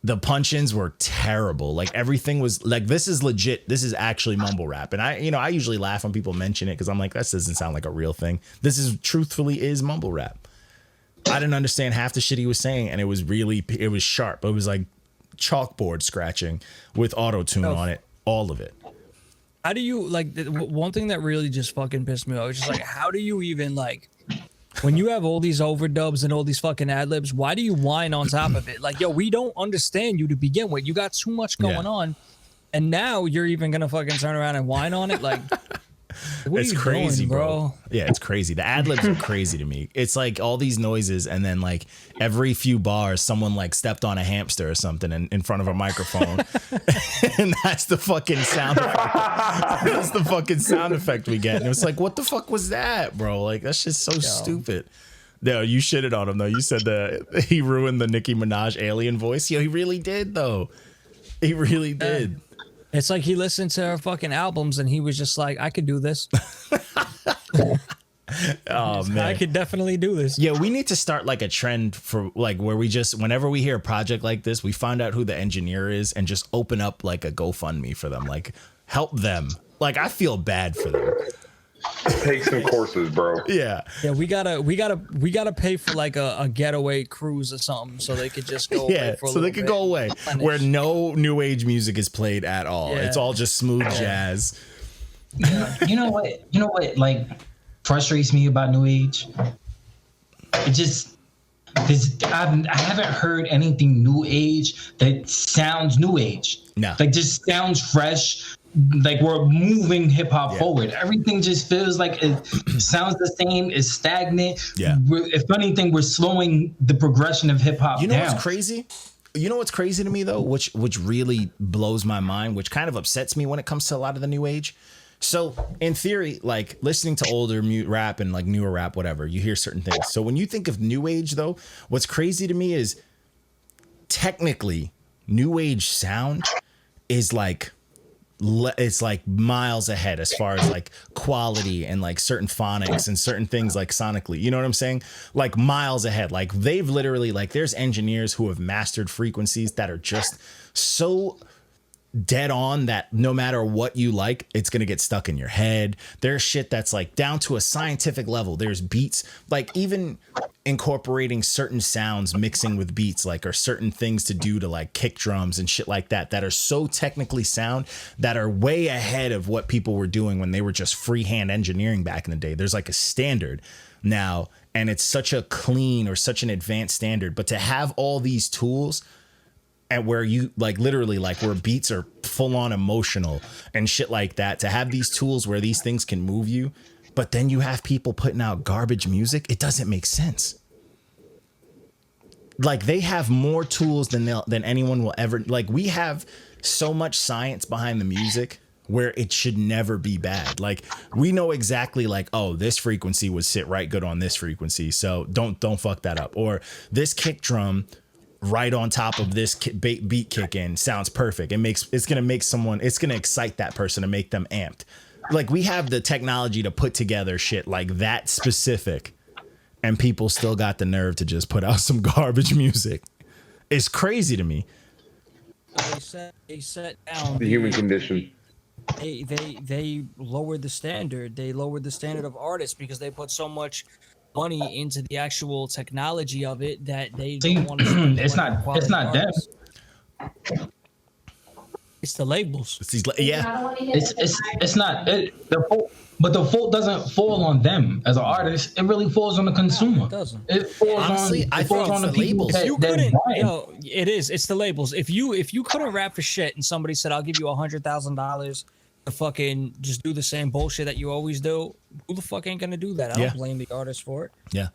The punch-ins were terrible. Like everything was like, this is legit. This is actually mumble rap. And I usually laugh when people mention it because I'm like, that doesn't sound like a real thing. This is truthfully is mumble rap. I didn't understand half the shit he was saying, and it was sharp. It was like chalkboard scratching with auto-tune on it, all of it. How do you like one thing that really just fucking pissed me off? It's just like, how do you even like when you have all these overdubs and all these fucking ad libs? Why do you whine on top of it? Like, yo, we don't understand you to begin with. You got too much going on, and now you're even gonna fucking turn around and whine on it. Like, what it's crazy, bro. Yeah, it's crazy. The ad libs are crazy to me. It's like all these noises, and then like every few bars, someone like stepped on a hamster or something in front of a microphone, and that's the fucking sound effect. That's the fucking sound effect we get. And it's like, what the fuck was that, bro? Like that's just so stupid. No, you shitted on him though. You said that he ruined the Nicki Minaj alien voice. Yo, he really did though. He really did. It's like he listened to her fucking albums and he was just like, I could do this. Oh man, I could definitely do this. Yeah, we need to start like a trend for like where we just whenever we hear a project like this, we find out who the engineer is and just open up like a GoFundMe for them. Like help them Like, I feel bad for them. Take some courses, bro. Yeah. Yeah, we gotta pay for like a getaway cruise or something so they could just go away for a so they could go away where no new age music is played at all. Yeah. It's all just smooth jazz. You know what like frustrates me about new age? It just because I haven't heard anything new age that sounds new age. No. Like just sounds fresh. Like we're moving hip hop forward. Everything just feels like it sounds the same. It's stagnant. Yeah. If anything, we're slowing the progression of hip hop. You know down. what's crazy? You know what's crazy to me though, which really blows my mind, which kind of upsets me when it comes to a lot of the new age. So in theory, like listening to older rap and like newer rap, whatever, you hear certain things. So when you think of new age though, what's crazy to me is technically new age sound is like, it's like miles ahead as far as like quality and like certain phonics and certain things like sonically, you know what I'm saying? Like miles ahead. Like they've literally, like there's engineers who have mastered frequencies that are just so dead on that no matter what you like, it's going to get stuck in your head. There's shit that's like down to a scientific level. There's beats, like even incorporating certain sounds, mixing with beats, like, or certain things to do to like kick drums and shit like that, that are so technically sound that are way ahead of what people were doing when they were just freehand engineering back in the day. There's like a standard now, and it's such a clean or such an advanced standard, but to have all these tools and where you like literally like where beats are full on emotional and shit like that, to have these tools where these things can move you, but then you have people putting out garbage music, it doesn't make sense. Like they have more tools than anyone will ever, like we have so much science behind the music where it should never be bad. Like we know exactly like, oh, this frequency would sit right good on this frequency, so don't fuck that up. Or this kick drum right on top of this beat kick in sounds perfect. It's gonna excite that person to make them amped. Like we have the technology to put together shit like that specific, and people still got the nerve to just put out some garbage music. It's crazy to me. They set down The human condition. They lowered the standard. They lowered the standard of artists because they put so much money into the actual technology of it that they don't want to spend it's not them. It's the labels. It's not but the fault doesn't fall on them as an artist. It really falls on the consumer. No, it doesn't. It falls on the people that it is. It's the labels. If you couldn't rap for shit and somebody said, I'll give you $100,000 to fucking just do the same bullshit that you always do, who the fuck ain't gonna do that? I don't blame the artist for it. Yeah.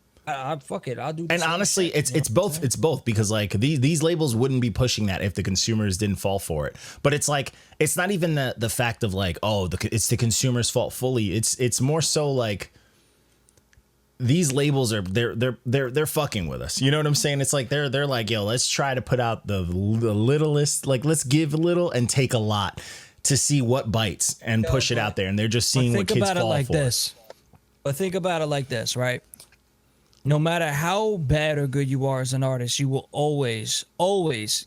Fuck it. I'll do. And honestly, it's both. It's both, because like these labels wouldn't be pushing that if the consumers didn't fall for it. But it's like it's not even the fact of like, oh, it's the consumer's fault fully. It's more so like these labels are they're fucking with us. You know what I'm saying? It's like they're like, yo, let's try to put out the littlest, like let's give a little and take a lot to see what bites and push it out there. And they're just seeing what kids fall for. But think about it like this, right? No matter how bad or good you are as an artist, you will always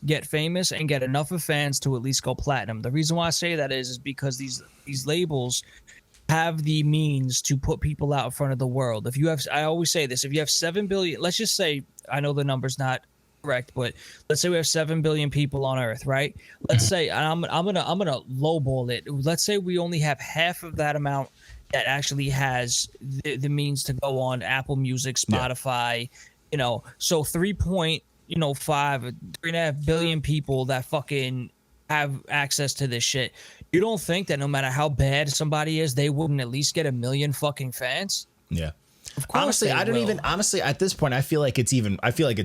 get famous and get enough of fans to at least go platinum. The reason why I say that is because these labels have the means to put people out in front of the world. I always say this, if you have 7 billion, let's just say, I know the number's not correct, but let's say we have 7 billion people on Earth, right? Let's say, and I'm gonna lowball it. Let's say we only have half of that amount that actually has the means to go on Apple Music, Spotify, so 3.5 billion people that fucking have access to this shit. You don't think that no matter how bad somebody is, they wouldn't at least get 1 million fucking fans? Yeah. Honestly, honestly, at this point, I feel like it's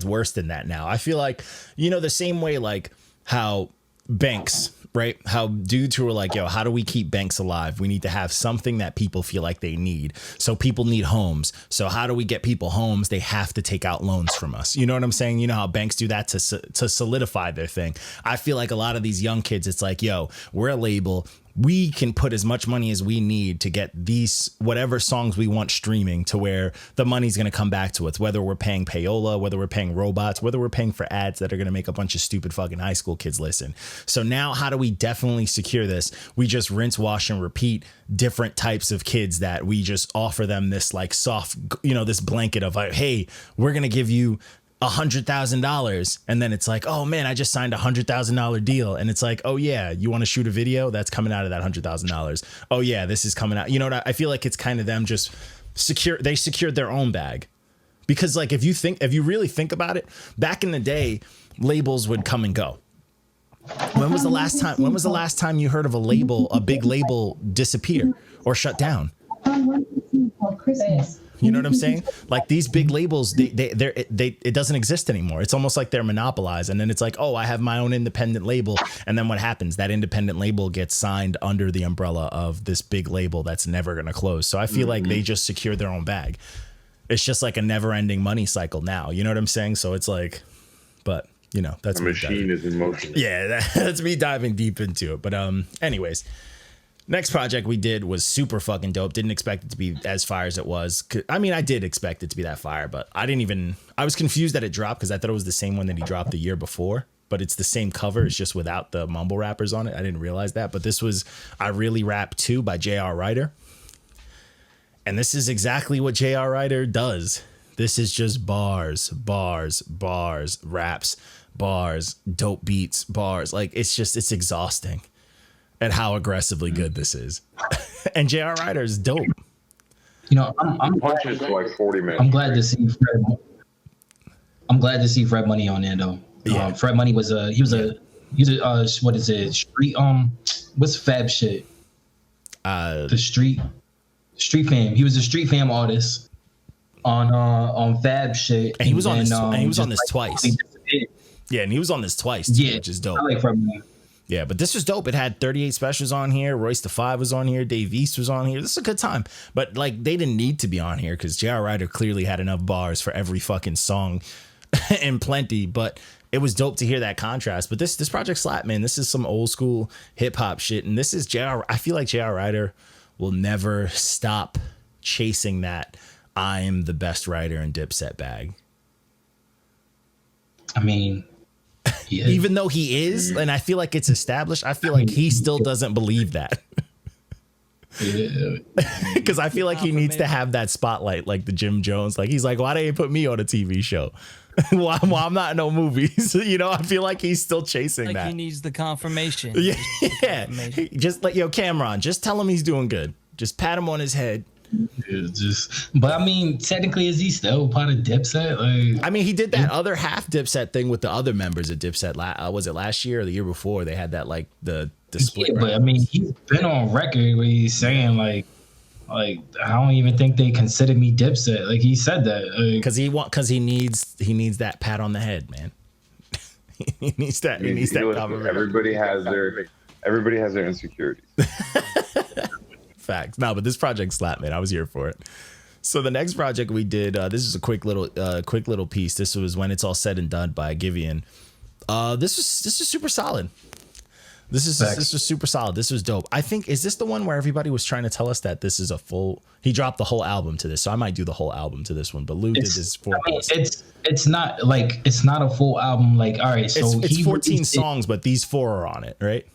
worse than that now. I feel like, the same way, like how banks, right? How dudes who are like, yo, how do we keep banks alive? We need to have something that people feel like they need. So people need homes. So how do we get people homes? They have to take out loans from us. You know what I'm saying? You know how banks do that to solidify their thing. I feel like a lot of these young kids, it's like, yo, we're a label. we can put as much money as we need to get these whatever songs we want streaming to where the money's going to come back to us, whether we're paying payola, whether we're paying robots, whether we're paying for ads that are going to make a bunch of stupid fucking high school kids listen. So now how do we definitely secure this? We just rinse, wash, and repeat different types of kids that we just offer them this like soft, this blanket of like, hey, we're going to give you $100,000, and then it's like, oh man, I just signed $100,000 deal, and it's like, oh yeah, you want to shoot a video that's coming out of that $100,000. Oh yeah, this is coming out. You know what? I feel like it's kind of them just they secured their own bag, because like if you really think about it, back in the day, labels would come and go. When was the last time you heard of a big label disappear or shut down? You know what I'm saying? Like these big labels, it doesn't exist anymore. It's almost like they're monopolized. And then it's like, oh, I have my own independent label. And then what happens? That independent label gets signed under the umbrella of this big label that's never going to close. So I feel like they just secured their own bag. It's just like a never ending money cycle now. You know what I'm saying? So it's like, but that's the machine is in motion. Yeah, that's me diving deep into it. But anyways. Next project we did was super fucking dope. Didn't expect it to be as fire as it was. I mean, I did expect it to be that fire, but I was confused that it dropped because I thought it was the same one that he dropped the year before, but it's the same cover. It's just without the mumble rappers on it. I didn't realize that, but this was I Really Rap 2 by J.R. Ryder. And this is exactly what J.R. Ryder does. This is just bars, raps, bars, dope beats, bars. Like it's exhausting at how aggressively good this is. And J.R. Ryder is dope. I'm punches for like 40 minutes. I'm glad to see Fred Money on there though. Yeah. Fred Money was a what is it? Street what's Fab shit? The street fam. He was a street fam artist on Fab shit. And he was on this twice. Yeah, and he was on this twice too, which is dope. I like Fred Money. Yeah, but this was dope. It had 38 Specials on here. Royce the 5 was on here. Dave East was on here. This is a good time. But like they didn't need to be on here because J.R. Ryder clearly had enough bars for every fucking song and plenty. But it was dope to hear that contrast. But this project slap, man. This is some old school hip hop shit. And this is J.R. I feel like J.R. Ryder will never stop chasing that I'm the best writer in Dipset bag. I mean, yeah. Even though he is, and I feel like it's established, I feel like he still doesn't believe that. Because I feel like he needs to have that spotlight like the Jim Jones. Like he's like, why they put me on a TV show? Well, I'm not in no movies. I feel like he's still chasing that. He needs the confirmation. Yeah. Just like, Cameron, just tell him he's doing good. Just pat him on his head. But I mean, technically, is he still part of Dipset? Like, I mean, he did that other half Dipset thing with the other members of Dipset. Was it last year or the year before? They had that like the split. Yeah, but I mean, he's been on record where he's saying like I don't even think they consider me Dipset. Like he said that because he needs that pat on the head, man. he needs that. He needs that. Everybody has their insecurities. Facts. No, but this project slapped, man. I was here for it. So the next project we did, this is a quick little piece. This was When It's All Said and Done by Giveon. This is super solid. This was super solid. This was dope. I think, is this the one where everybody was trying to tell us that this is he dropped the whole album to this, so I might do the whole album to this one, but Lou did this for it's not a full album. Like, all right, so it's 14 songs, but these 4 are on it, right?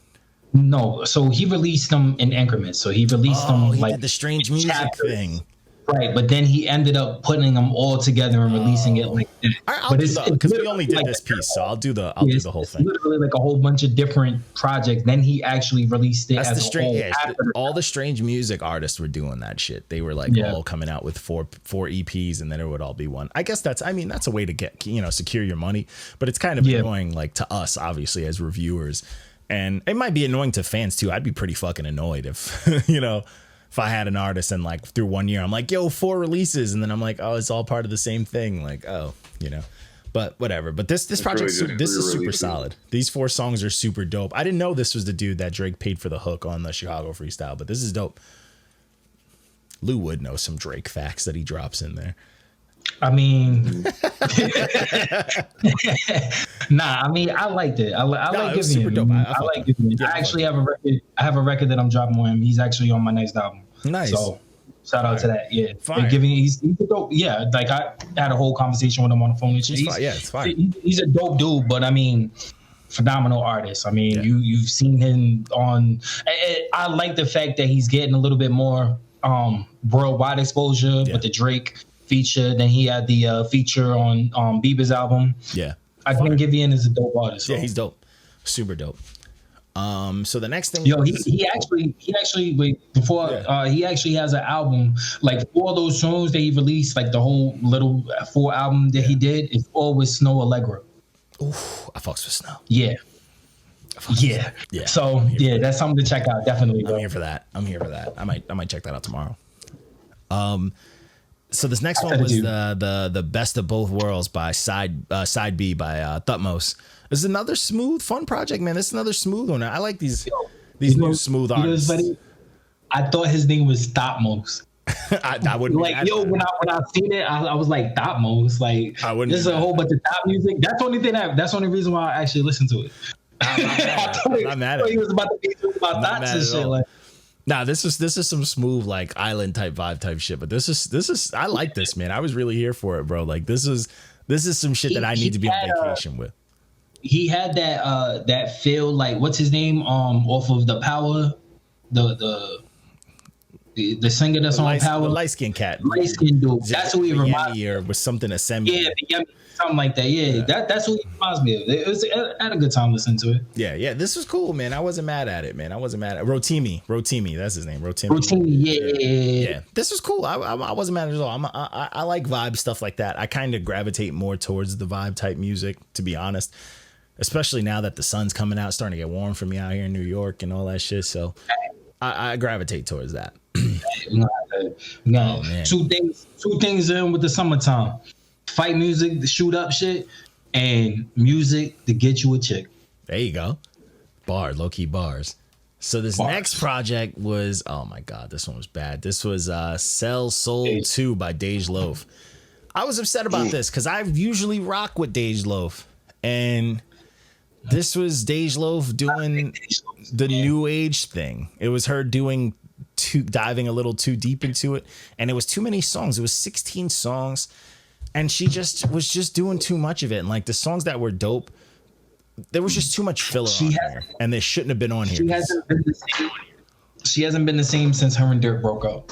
No, so he released them in increments. So he released them he like did the strange music thing. Right, but then he ended up putting them all together and releasing it like that. I'll do that because we only did this piece, so I'll do the whole thing. Literally like a whole bunch of different projects. Then he actually released it. That's as the strange. All the strange music artists were doing that shit. They were like all coming out with four EPs, and then it would all be one. I guess that's a way to get secure your money, but it's kind of annoying, like to us, obviously as reviewers, and it might be annoying to fans too. I'd be pretty fucking annoyed if if I had an artist and like through 1 year, I'm like, 4 releases. And then I'm like, oh, it's all part of the same thing. Like, but whatever. But this project, this is super solid. These 4 songs are super dope. I didn't know this was the dude that Drake paid for the hook on the Chicago freestyle, but this is dope. Lou would know some Drake facts that he drops in there. I mean, nah. I mean, I liked it. I like Giveon. I like Giveon. I actually have a record. I have a record that I'm dropping with him. He's actually on my next album. Nice. So shout out to that. Yeah. Fine. Giveon. He's a dope. Yeah. Like I had a whole conversation with him on the phone. It's fine. He's a dope dude, but I mean, phenomenal artist. I mean, you've seen him on. I like the fact that he's getting a little bit more worldwide exposure with the Drake feature. Then he had the feature on Bieber's album. Yeah, I think Giveon is a dope artist. So. Yeah, he's dope, super dope. So the next thing, he actually wait before he actually has an album like 4 of those songs that he released, like the whole little 4 album that he did is all with Snow Allegra. Ooh, I fucks with Snow. Yeah. So that's something to check out. Definitely. I'm here for that. I might check that out tomorrow. So this next one was the Best of Both Worlds by Side B by Thutmose. This is another smooth, fun project, man. This is another smooth one. I like these new smooth artists. I thought his name was Thutmose. I wouldn't like when I seen it, I was like Thutmose. Like this is a whole bunch of Thot music. That's the only reason why I actually listened to it. I'm not mad at it. He was about to be about Thots and shit. Like, nah, this is some smooth like island type vibe type shit. But this is I like this, man. I was really here for it, bro. Like this is some shit that I need to be on vacation with. He had that feel like what's his name off of The Power, the singer that's on Power, the light skin cat, light skin dude. That's who he reminds me of. Was something a semi. Yeah, something like that. Yeah, that's what he reminds me of. I had a good time listening to it. Yeah. This was cool, man. I wasn't mad at it, man. Rotimi, that's his name. Rotimi. Yeah. This was cool. I wasn't mad at it at all. I like vibe stuff like that. I kind of gravitate more towards the vibe type music, to be honest. Especially now that the sun's coming out, starting to get warm for me out here in New York and all that shit. So I gravitate towards that. Two things in with the summertime: fight music, the shoot up shit, and music to get you a chick. There you go. Low key bars. So this next project was, oh my god, this one was bad. This was Sell Soul 2 by Dej Loaf. I was upset about this because I usually rock with Dej Loaf, and this was Dej Loaf doing the new age thing. It was her diving a little too deep into it, and it was too many songs. It was 16 songs, and she was doing too much of it. And like the songs that were dope, there was just too much filler on here, and they shouldn't have been on here. She hasn't been the same since her and Dirk broke up.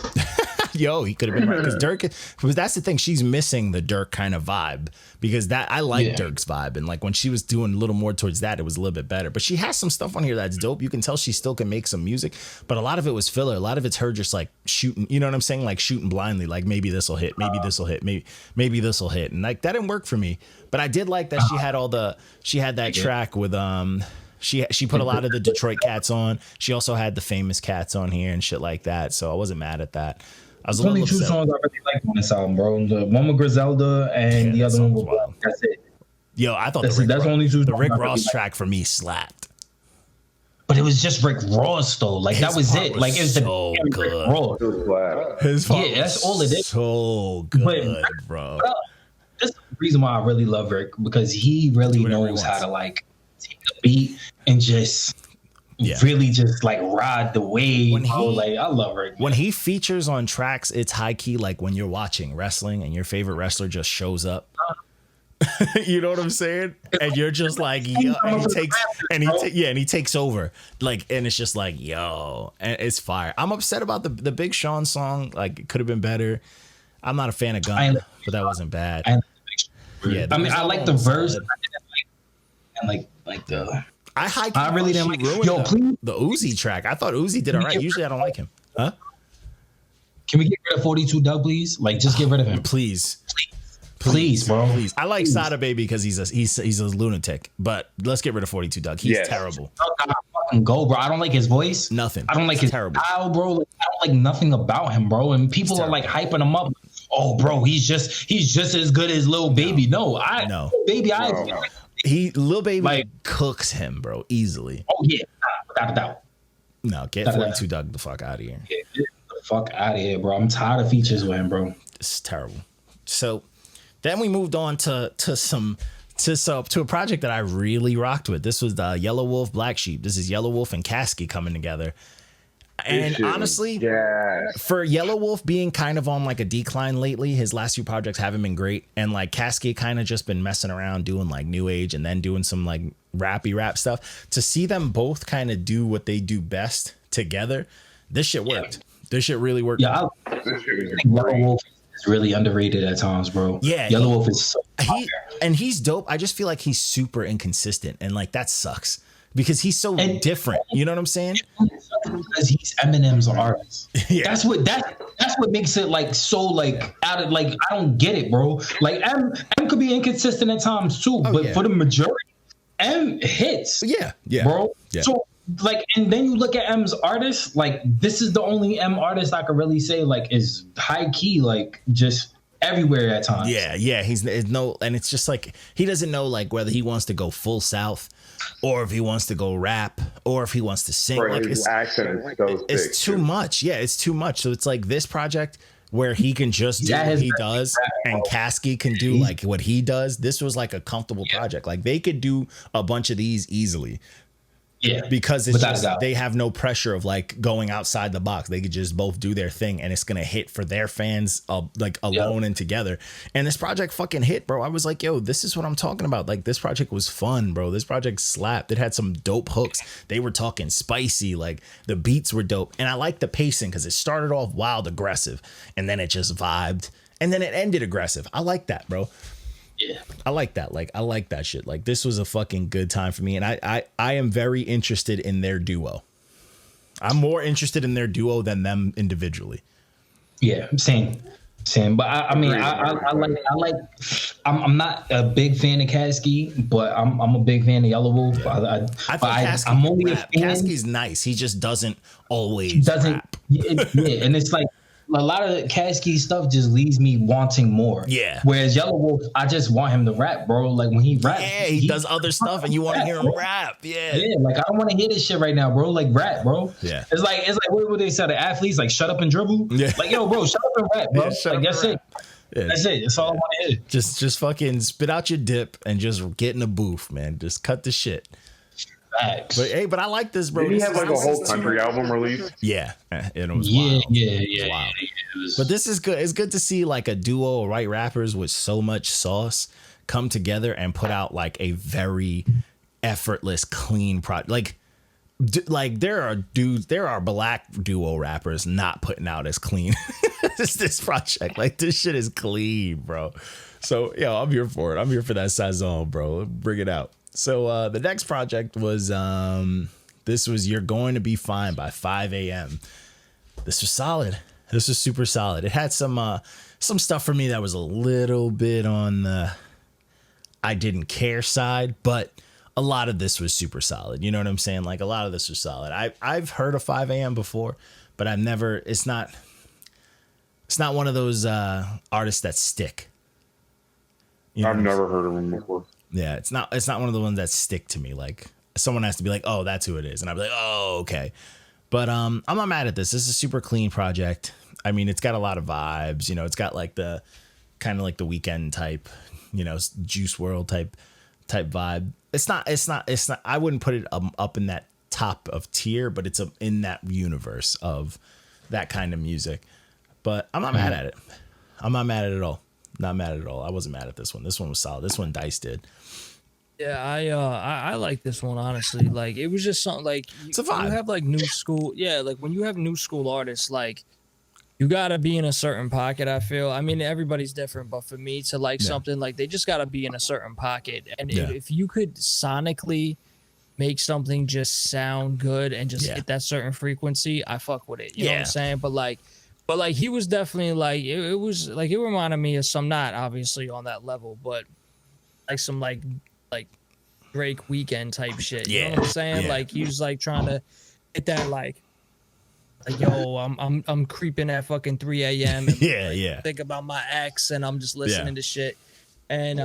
Yo, he could have been right, because that's the thing. She's missing the Dirk kind of vibe, because I like Dirk's vibe, and like when she was doing a little more towards that, it was a little bit better. But she has some stuff on here that's dope. You can tell she still can make some music, but a lot of it was filler. A lot of it's her just like shooting. You know what I'm saying? Like shooting blindly. Like maybe this will hit. Maybe this will hit. Maybe this will hit. And like that didn't work for me. But I did like that she had that track with She put a lot of the Detroit cats on. She also had the famous cats on here and shit like that. So I wasn't mad at that. I was only 2 songs I really like on this album, bro. The one with Griselda and the other one with Black. That's it. Yo, I thought the Rick Ross track for me slapped. But it was just Rick Ross though. Like that was it. Like it was so good. Rick Ross. His part that's all it is. So good, bro. That's the reason why I really love Rick, because he really knows how to like take a beat and just really just like ride the wave. I love Rick. When he features on tracks, it's high key like when you're watching wrestling and your favorite wrestler just shows up. You know what I'm saying? And you're just like, yo, and he takes over. Like, and it's just like, yo, and it's fire. I'm upset about the Big Sean song. Like, it could have been better. I'm not a fan of Gunna, but that wasn't bad. I like the verse and like the. I really didn't like. The Uzi track. I thought Uzi did all right. Usually I don't like him. Huh? Can we get rid of 42 Doug, please? Like, just get rid of him, please, bro. Please. I like Sada Baby because he's a lunatic, but let's get rid of 42 Doug. He's terrible. Fucking go, bro. I don't like his voice. Nothing. I don't like his style, bro. Like, I don't like nothing about him, bro. And people are like hyping him up. Oh, bro, he's just as good as Lil Baby. No. Lil Baby like, cooks him, bro, easily. Oh yeah, without a doubt. No, get 42 Doug the fuck out of here. Get the fuck out of here, bro. I'm tired of features with him, bro. This is terrible. So Then we moved on to a project that I really rocked with. This was the Yelawolf Blacksheep. This is Yelawolf and Caskey coming together. And honestly, for Yelawolf being kind of on like a decline lately, his last few projects haven't been great. And like Caskey kind of just been messing around doing like new age and then doing some like rappy rap stuff. To see them both kind of do what they do best together, this shit worked. This shit really worked. Yeah, I think Yelawolf is really underrated at times, bro. Yeah, Yelawolf is so and he's dope. I just feel like he's super inconsistent, and like that sucks because he's so different. You know what I'm saying? Because he's Eminem's artist. Yeah. That's what makes it like so like out of like I don't get it, bro. Like M could be inconsistent at times too, but for the majority, M hits. Yeah, bro. Yeah. So like, and then you look at M's artists, like this is the only M artist I could really say like is high key, like just everywhere at times. Yeah. He's no, and it's just like he doesn't know like whether he wants to go full South, or if he wants to go rap, or if he wants to sing. Right, like his accent is so thick. It's too much. Yeah, it's too much. So it's like this project where he can just do what he does, and Caskey can do like what he does. This was like a comfortable project. Like they could do a bunch of these easily. Yeah, because it's just they have no pressure of like going outside the box. They could just both do their thing, and it's gonna hit for their fans, like alone and together. And this project fucking hit, bro. I was like, yo, this is what I'm talking about. Like this project was fun, bro. This project slapped. It had some dope hooks. They were talking spicy, like the beats were dope, and I like the pacing because it started off wild aggressive, and then it just vibed, and then it ended aggressive. I like that, bro. Yeah, I like that. Like I like that shit. Like this was a fucking good time for me, and I am very interested in their duo. I'm more interested in their duo than them individually. Yeah, same. But I mean, I'm not a big fan of Caskey, but I'm a big fan of Yelawolf. I'm only a fan. Caskey's nice. He just doesn't always rap. And it's like. A lot of Caskey stuff just leaves me wanting more. Yeah. Whereas Yelawolf, I just want him to rap, bro. Like when he raps, he does other stuff, and you want to hear him rap. Yeah. Like I don't want to hear this shit right now, bro. Like rap, bro. Yeah. It's like what would they say? The athletes like shut up and dribble. Yeah. Like yo, bro, shut up and rap, bro. Like that's it. Yeah. That's it. That's all I want to hear. Just fucking spit out your dip and just get in the booth, man. Just cut the shit. Facts. But I like this, bro. Did he have like a whole country album release? Yeah, it was wild. Yeah. But this is good. It's good to see like a duo of white rappers with so much sauce come together and put out like a very effortless, clean product. Like there are black duo rappers not putting out as clean as this project. Like this shit is clean, bro. So I'm here for it. I'm here for that Sazon, bro. Bring it out. So the next project was this was You're Going to Be Fine by 5 a.m. This was solid. This was super solid. It had some stuff for me that was a little bit on the I didn't care side, but a lot of this was super solid. You know what I'm saying? Like a lot of this was solid. I've heard of 5 a.m. before, but I've never. It's not one of those artists that stick. I've never heard of him before. Yeah, it's not one of the ones that stick to me. Like someone has to be like, oh, that's who it is, and I'll be like, oh, okay. But I'm not mad at this. This is a super clean project. I mean, it's got a lot of vibes. You know, it's got like the kind of like the Weeknd type, you know, Juice WRLD type vibe. It's not. I wouldn't put it up in that top of tier, but it's in that universe of that kind of music. But I'm not mad at it. I'm not mad at it at all. Not mad at all. I wasn't mad at this one. This one was solid. This one Dice did. Yeah, I like this one, honestly. Like it was just something like it's a vibe. You have like new school. Yeah, like when you have new school artists, like you gotta be in a certain pocket, I feel. I mean, everybody's different, but for me to like something, like they just gotta be in a certain pocket. And if you could sonically make something just sound good and just hit that certain frequency, I fuck with it. You know what I'm saying? But like he was definitely like it was like it reminded me of some, not obviously on that level, but like some like Drake Weeknd type shit. You know what I'm saying? Like he was like trying to hit that like yo, I'm creeping at fucking 3 a.m. and think about my ex and I'm just listening to shit. And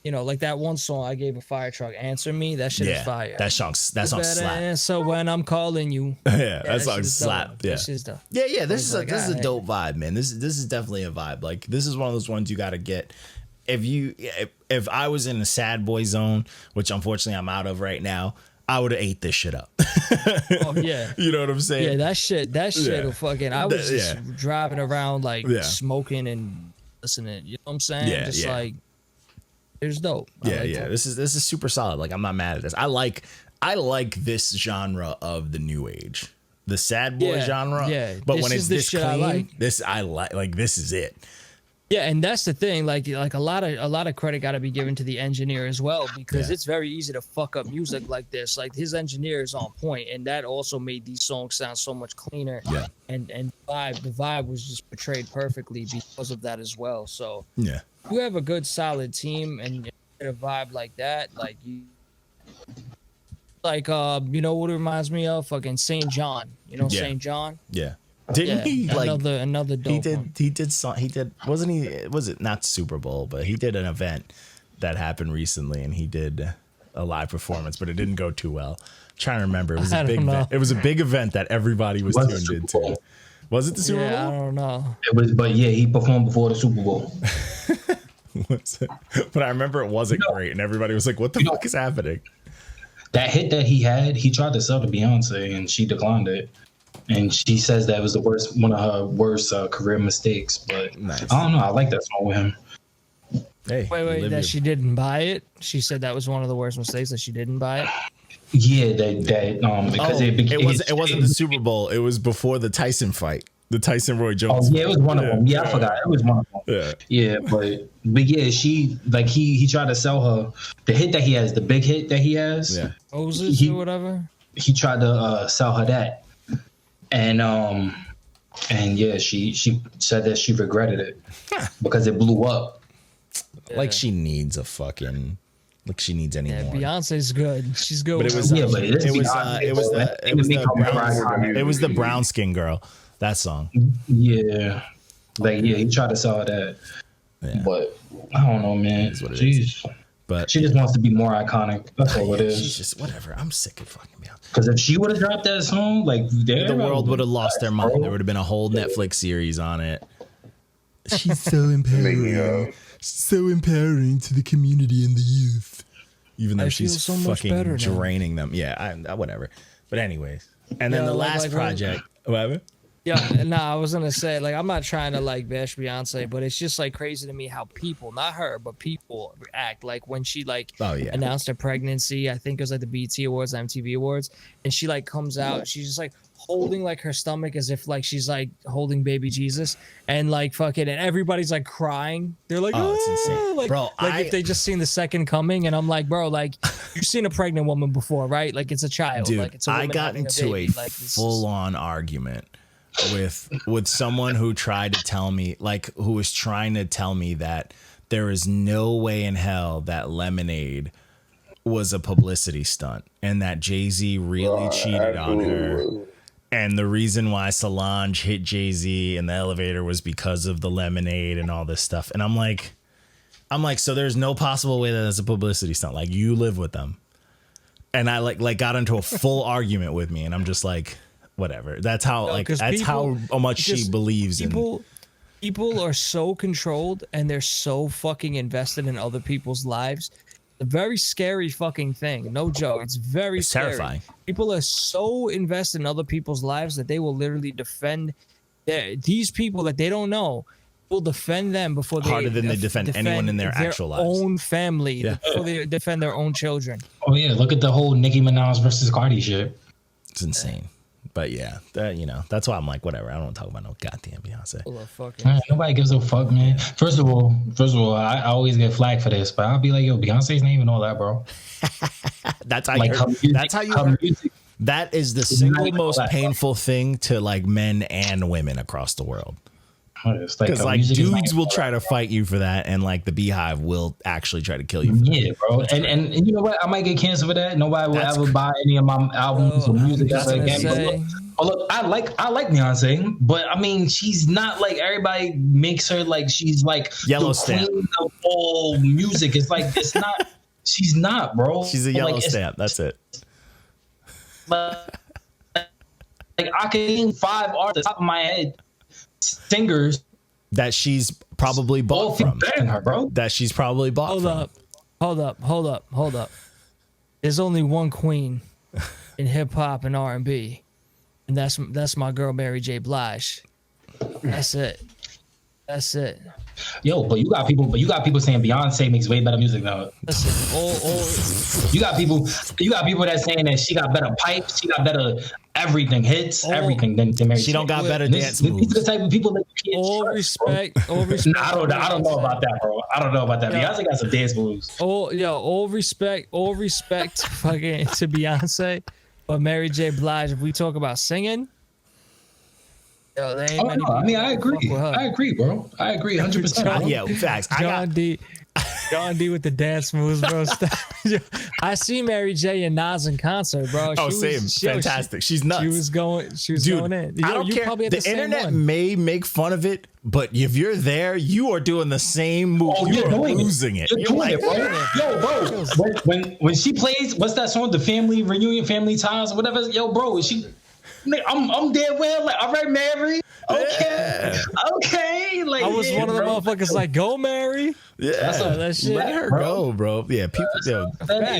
you know, like that one song I gave a fire truck, Answer Me, that shit is fire. That song slap. So when I'm calling you. That song slap. Yeah. This is dope. Yeah, this is a dope vibe, man. This is definitely a vibe. Like this is one of those ones you gotta get if I was in a sad boy zone, which unfortunately I'm out of right now, I would have ate this shit up. Oh yeah. You know what I'm saying? Yeah, that shit will fucking, I was just driving around like smoking and listening, you know what I'm saying? Yeah, just like, it's dope. Yeah, this is super solid. Like, I'm not mad at this. I like this genre of the new age, the sad boy genre. Yeah, but when it's this clean, I like. this is it. Yeah, and that's the thing. Like a lot of credit got to be given to the engineer as well, because it's very easy to fuck up music like this. Like, his engineer is on point, and that also made these songs sound so much cleaner. Yeah, and the vibe was just portrayed perfectly because of that as well. So yeah, you have a good solid team and you get a vibe like that. Like, you what it reminds me of? Fucking St. John. You know St. John? Yeah. Didn't he like another dope he did wasn't he, was it not Super Bowl, but he did an event that happened recently and he did a live performance, but it didn't go too well. I'm trying to remember. It was a big event. It was a big event that everybody was tuned into. Was it the Super Bowl? I don't know. It was, but yeah, he performed before the Super Bowl. But I remember it wasn't great and everybody was like, what the fuck is happening? That hit that he had, he tried to sell to Beyonce and she declined it. And she says that was one of her worst career mistakes. But I don't know. I like that song with him. Hey, wait, that she didn't buy it? She said that was one of the worst mistakes, that she didn't buy it? Yeah, because it wasn't the Super Bowl. It was before the Tyson fight. The Tyson Roy Jones. Oh, yeah, it was one of them. Yeah, I forgot. It was one of them. Yeah, but yeah, she he tried to sell her the hit that he has, the big hit that he has. Yeah. Moses or whatever. He tried to sell her that. And yeah, she said that she regretted it because it blew up. Like she needs she needs any more. Beyonce's good. She's good. But it was the brown skin girl. That song. Yeah, he tried to sell her that. Yeah. But I don't know, man. But she just wants to be more iconic. That's all it is. She's just whatever. I'm sick of fucking Beyonce. Because if she would have dropped that song, like the world would have lost their mind. There would have been a whole Netflix series on it. She's so empowering. So empowering to the community and the youth. Even though she's so fucking draining them. Yeah, whatever. But anyways. And then the last project. Whatever. Yeah, I was gonna say, like, I'm not trying to like bash Beyonce, but it's just like crazy to me how people, not her, but people act like when she announced her pregnancy. I think it was like the BET Awards, MTV Awards, and she like comes out, she's just like holding like her stomach as if like she's like holding baby Jesus, and like fucking, and everybody's like crying. They're like, oh, it's insane, like, bro. Like if they just seen the second coming, and I'm like, bro, like you've seen a pregnant woman before, right? Like it's a child. Dude, like it's a woman I got into a full on argument with someone who tried to tell me, like, who was trying to tell me that there is no way in hell that Lemonade was a publicity stunt and that Jay-Z really cheated on her. And the reason why Solange hit Jay-Z in the elevator was because of the Lemonade and all this stuff. And I'm like, so there's no possible way that that's a publicity stunt. Like, you live with them. And I like got into a full argument with me, and I'm just like, whatever. That's how how much she believes in. People are so controlled and they're so fucking invested in other people's lives. A very scary fucking thing. No joke. It's very scary. Terrifying. People are so invested in other people's lives that they will literally defend these people that they don't know. Will defend them before they harder than they defend anyone in their actual lives. Own family before they defend their own children. Oh yeah, look at the whole Nicki Minaj versus Cardi shit. It's insane. But yeah, that's why I'm like, whatever. I don't want to talk about no goddamn Beyonce. Nobody gives a fuck, man. First of all, I always get flagged for this, but I'll be like, yo, Beyonce's not even all that, bro. That's how you heard. That's how you heard. That is the single most painful thing to like men and women across the world. Because like dudes will try to fight you for that, and like the Beehive will actually try to kill you. Yeah, bro. And you know what? I might get canceled for that. Nobody will ever buy any of my albums or music. But look, I like Beyonce, but I mean, she's not like everybody makes her like she's like yellow the stamp queen of all music. It's like it's not. She's not, bro. She's a yellow stamp. That's it. But like I can name 5 artists off the top of my head. Singers that she's probably bought from. Her, bro. That she's probably bought from. Hold up. There's only one queen in hip hop and R&B, and that's my girl Mary J. Blige. That's it. Yo, but you got people saying Beyonce makes way better music now. Listen, you got people that saying that she got better pipes, she got better everything, hits, everything than Mary J. She don't got better dance moves. These are the type of people that all respect. Nah, I don't know about that, bro. I don't know about that. Beyonce got some dance moves. All respect fucking to Beyonce, but Mary J. Blige, if we talk about singing, yo, they ain't many people. I mean, I agree, bro. I agree 100%. Yeah, facts. John D with the dance moves, bro. I see Mary J and Nas in concert, bro. Fantastic. She's nuts. She was going in. I don't care. The internet may make fun of it, but if you're there, you are doing the same move. You're losing it. You're doing it, bro. Yo, bro. When she plays, what's that song? The Family Reunion, Family Ties, or whatever. Yo, bro, is she? I'm dead well. Like, all right, Mary. Okay. Like, I was one of the motherfuckers like, go, Mary. Yeah, that shit. Let her go, bro. Yeah, people.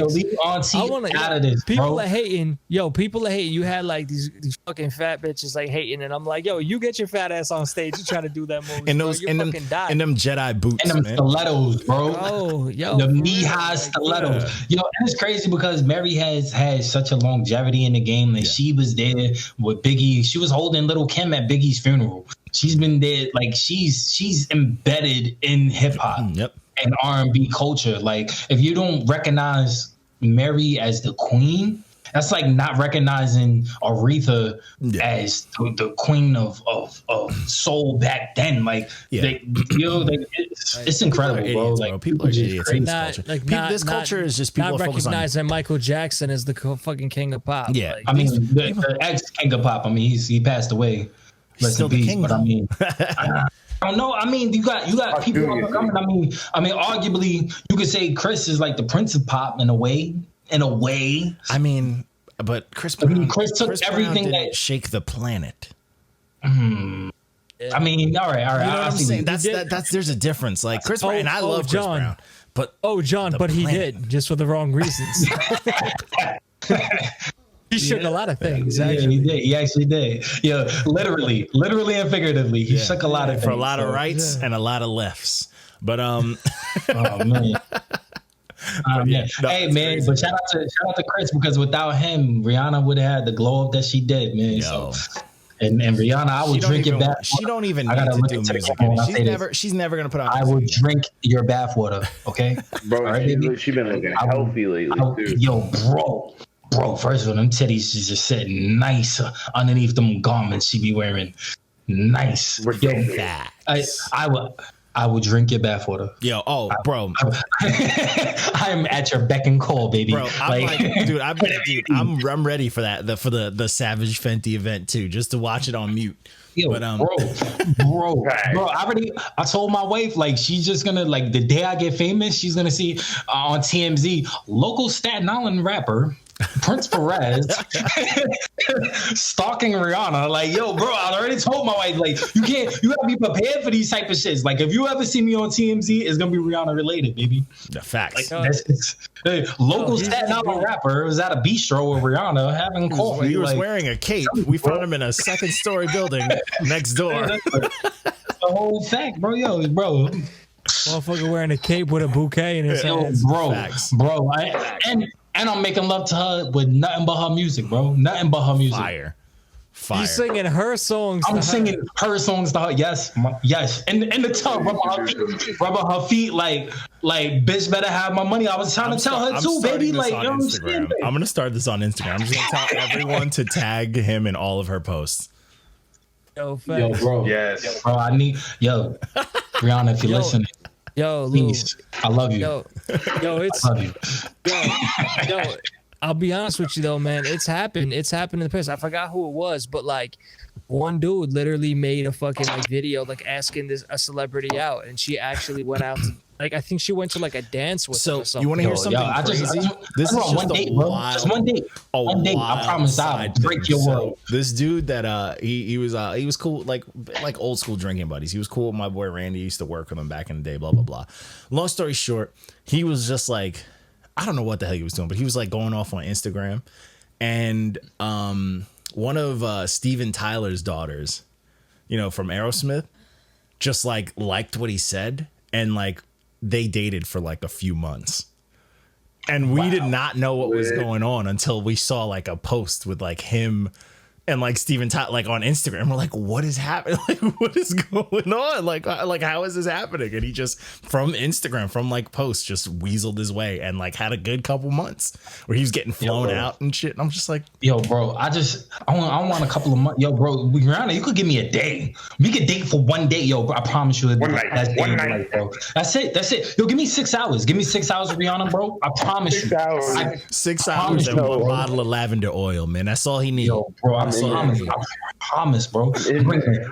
Leave Auntie out of this. People bro. are hating. Yo, people are hating. You had like these fucking fat bitches like hating, and I'm like, yo, you get your fat ass on stage and try to do that move. And those and them Jedi boots, and them stilettos, bro. Oh, yo, the knee-high stilettos. Yeah. You know, and it's crazy because Mary has such a longevity in the game. Like she was there with Biggie. She was holding Little Kim at Biggie's funeral. She's been there, like she's embedded in hip hop and R&B culture. Like if you don't recognize Mary as the queen, that's like not recognizing Aretha as the queen of soul back then. Like it's incredible, bro. Idiots, like bro. People are idiots in this culture. This culture is just people not recognizing Michael Jackson as the fucking king of pop. Yeah, like, I mean the ex king of pop. I mean he passed away. Still the king, but I mean, I don't know. I mean, you got people up and coming. I mean, arguably, you could say Chris is like the prince of pop in a way. I mean, but Chris took everything that shake the planet. I mean, all right. You know what I'm saying? There's a difference. Like Chris Brown, and I love Chris Brown, but but he did just for the wrong reasons. He shook a lot of things. Actually. Yeah, he did. He actually did. Yeah, literally and figuratively, he shook a lot of things. For a lot of rights and a lot of lefts. But oh man. Hey man, but shout out to Chris because without him, Rihanna would have had the glow up that she did, man. Yo. So, and Rihanna, I would drink your bath. She don't even need to do music anymore. She's never gonna put on. I would drink your bath water, okay? Bro, right, she been looking healthy lately too. Yo, bro, first of all, them titties is just sitting nice underneath them garments she be wearing. Nice. I would drink your bathwater. Yo, bro. I'm at your beck and call, baby. Bro, I'm ready for that. For the Savage Fenty event too, just to watch it on mute. Yo, but bro, I told my wife like she's just gonna like the day I get famous, she's gonna see on TMZ local Staten Island rapper Prince Perez stalking Rihanna. Like, yo, bro, I already told my wife, like, you gotta be prepared for these type of shits. Like, if you ever see me on TMZ, it's gonna be Rihanna related, baby. The facts. Like, local Staten Island rapper was at a bistro with Rihanna having coffee. He was wearing a cape. We found him in a second-story building next door. The whole fact, bro. Yo, bro. Motherfucker wearing a cape with a bouquet in his hands. Bro. And I'm making love to her with nothing but her music, bro. Nothing but her music. Fire. You singing her songs? I'm singing her songs to her. Yes. In the tub, rubbing her feet like bitch better have my money. I was trying to tell her too, baby. Like, you know what I'm saying? I'm gonna start this on Instagram. I'm just gonna tell everyone to tag him in all of her posts. Yo, bro. Yes. Bro, Rihanna, if you're listening. Yo, please, I love you. Yo, it's. I love you. Yo, I'll be honest with you though, man. It's happened in the past. I forgot who it was, but like, one dude literally made a fucking like video like asking a celebrity out, and she actually went out Like I think she went to like a dance with. So him or something. you want to hear something crazy? This is just one date, bro. Just one date. One date. I promise I'll break your world. This dude that he was cool, like old school drinking buddies. He was cool with my boy Randy. He used to work with him back in the day. Blah blah blah. Long story short, he was just like, I don't know what the hell he was doing, but he was like going off on Instagram, and one of Steven Tyler's daughters, from Aerosmith, just liked what he said, and like they dated for like a few months. And we did not know what was going on until we saw like a post with like him and like Steven Tyler like on Instagram. We're like, what is happening? Like, what is going on? Like how is this happening? And he just from Instagram, from like posts, just weaseled his way and like had a good couple months where he was getting flown out and shit. And I'm just like, yo, bro, I want a couple of months. Yo, bro, Rihanna, you could give me a day. We could date for one day, yo. Bro, I promise you. One night, bro. That's it. Yo, give me 6 hours. Give me 6 hours, Rihanna, bro. I promise you. 6 hours. 6 hours and one bottle of lavender oil, man. That's all he needs. Yo, bro, I promise, bro.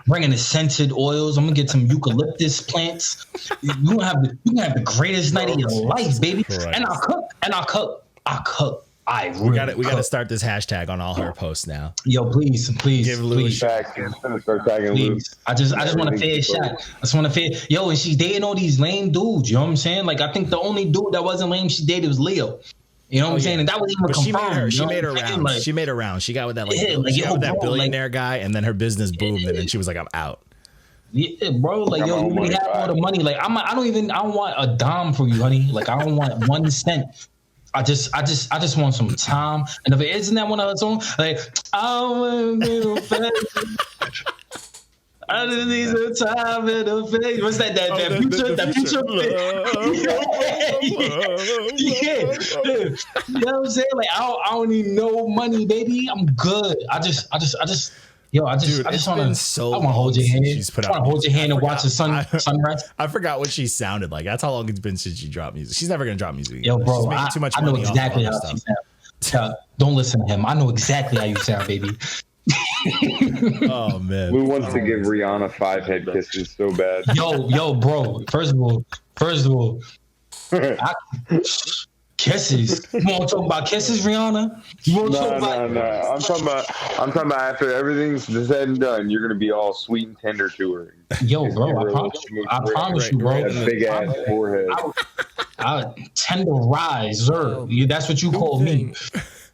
Bringing the scented oils. I'm gonna get some eucalyptus plants. You gonna have the greatest night of your life, baby. Christ. And I'll cook. We gotta start this hashtag on all her posts now. Yo, please give Louis a shot. Please. I just want a fair shot. I just want a fair. Yo, and she's dating all these lame dudes. You know what I'm saying? Like I think the only dude that wasn't lame she dated was Leo. You know what I'm saying? And that was even confirmed. She made her round. She made her round. She got with that that billionaire guy, and then her business boomed, and then she was like, "I'm out." Yeah, bro. Like, yo, you really have all the money. Like, I don't want a dime for you, honey. Like, I don't want 1 cent. I just want some time. And if it isn't that one of her songs, like, I want a little I just need some time in the face. What's that? That future? Yeah. You know what I'm saying? Like I don't need no money, baby. I'm good. I just want to hold your hand. I want to hold your hand and watch the sunrise. I forgot what she sounded like. That's how long it's been since she dropped music. She's never gonna drop music. Yo, bro, I know exactly how she sounds. Don't listen to him. I know exactly how you sound, baby. Oh man, we want to give Rihanna 5 head kisses so bad. Yo, bro. First of all, kisses. You want to talk about kisses, Rihanna? No. I'm talking about after everything's said and done, you're gonna be all sweet and tender to her. Yo, bro, I promise you, bro. That big ass forehead. I tenderize her. That's what you call me.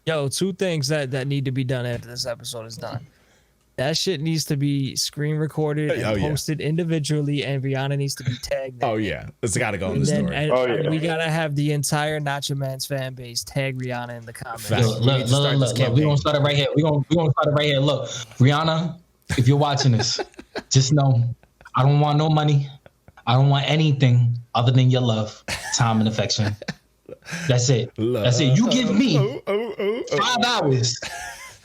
Yo, 2 things that need to be done after this episode is done. That shit needs to be screen recorded and posted individually, and Rihanna needs to be tagged. Oh yeah, it's got to go in the story. And we gotta have the entire NotYaManz fan base tag Rihanna in the comments. Look, we gonna start it right here. We gonna start it right here. Look, Rihanna, if you're watching this, just know I don't want no money. I don't want anything other than your love, time, and affection. That's it. That's it. You give me 5 hours.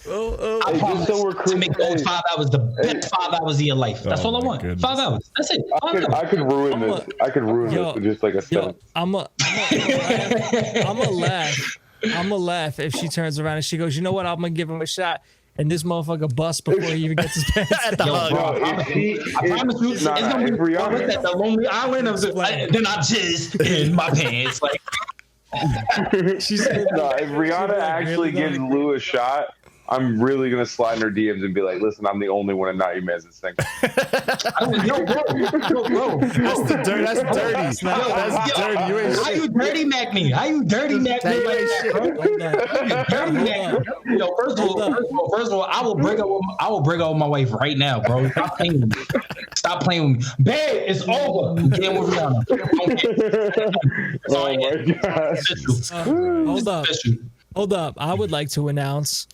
I promise to make those 5 hours the best 5 hours of your life. That's all I want. Goodness. 5 hours. That's it. I could ruin this. I could ruin this with just like a 7. I'm a laugh. I'm a laugh if she turns around and she goes, you know what? I'm gonna give him a shot. And this motherfucker busts before he even gets his pants. I promise you, it's gonna be Rihanna at the Lonely Island. Then I jizz in my pants. Like, if Rihanna actually gives Lou a shot, I'm really gonna slide in her DMs and be like, "Listen, I'm the only one in NotYaManz that's single." Yo, bro. That's dirty. That's dirty. You ain't How you dirty Mac me? Dirty Mac me? Yo, first of all, I will break up with my wife right now, bro. Stop playing with me. Babe, it's over. I'm getting with Rihanna. Oh my God. Hold up. I would like to announce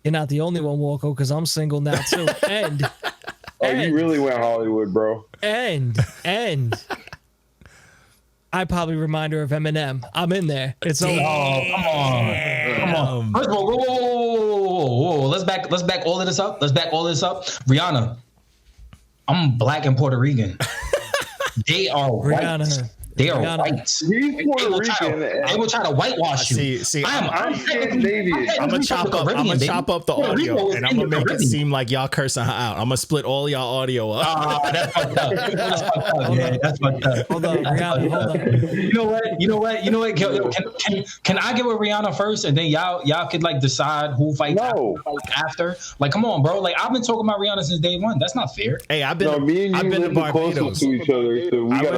you're not the only one, Walko, because I'm single now too. And you really went Hollywood, bro. And I probably remind her of Eminem. I'm in there. It's over. Oh, come on. First of all, whoa. Let's back all of this up. Rihanna, I'm black and Puerto Rican. They are white. They are white. He's Puerto Rican. They will try to whitewash you. See, I'm Scandinavian. I'm gonna chop up the audio, and I'm gonna make it seem like y'all cursing her out. I'm gonna split all y'all audio up. That's fucked up. That's fucked up, man. That's fucked up. Hold on, Rihanna, hold on. You know what? Can I get with Rihanna first, and then y'all could like decide who fights after? Like, come on, bro. Like, I've been talking about Rihanna since day one. That's not fair. Hey, I've been to Barbados. To each other,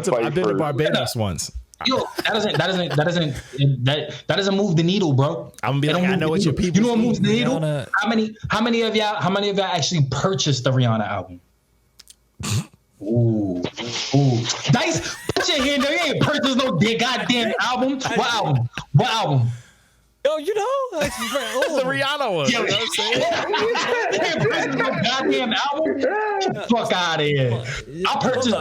so I've been to Barbados once. Yo, that doesn't move the needle, bro. I'm gonna be like, I know what your people. You know what moves the needle? Rihanna. How many of y'all actually purchased the Rihanna album? Ooh. Dice, put your hand there. You ain't purchased no goddamn album. What album? Yo, you know, that's the Rihanna one. Yo, you know what I'm saying? no goddamn album. Get the fuck out of here. I purchased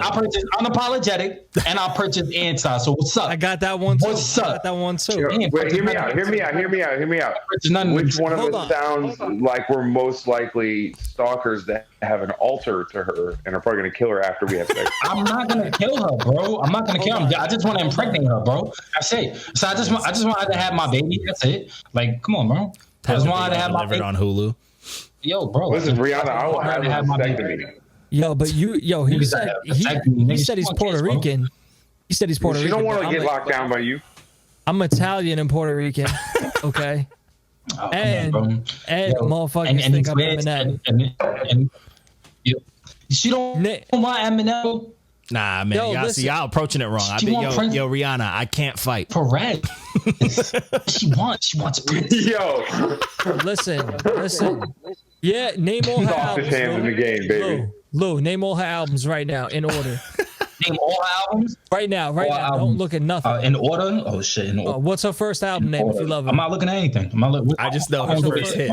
Unapologetic and I purchased Anti. So what's up? I got that one too. What's up? I got that one too. Wait, hear me out. Which one of us sounds like we're most likely stalkers that have an altar to her and are probably gonna kill her after we have sex? I'm not gonna kill her, bro. I'm not gonna kill her. I just want to impregnate her, bro. That's it. So I just want her to have my baby. That's it. Like, come on, bro. I just wanted to have my baby on Hulu. Yo, bro. Listen, Rihanna, I will have my baby. Yo, but he said he's Puerto Rican. He said he's Puerto Rican. She don't want to get locked down by you. I'm Italian and Puerto Rican. Okay. And motherfuckers think I'm Eminem. And she don't want Eminem. Nah, man. Y'all approaching it wrong. Yo, Rihanna, I can't fight. Correct. She wants Prince. Yo. Listen. Yeah, name all her albums. In the game, baby. Lou, name all her albums right now in order. Name all albums? Right now. Don't look at nothing. In order? Oh, shit. In order. What's her first album name if you love her? I'm not looking at anything. I just know her first hit.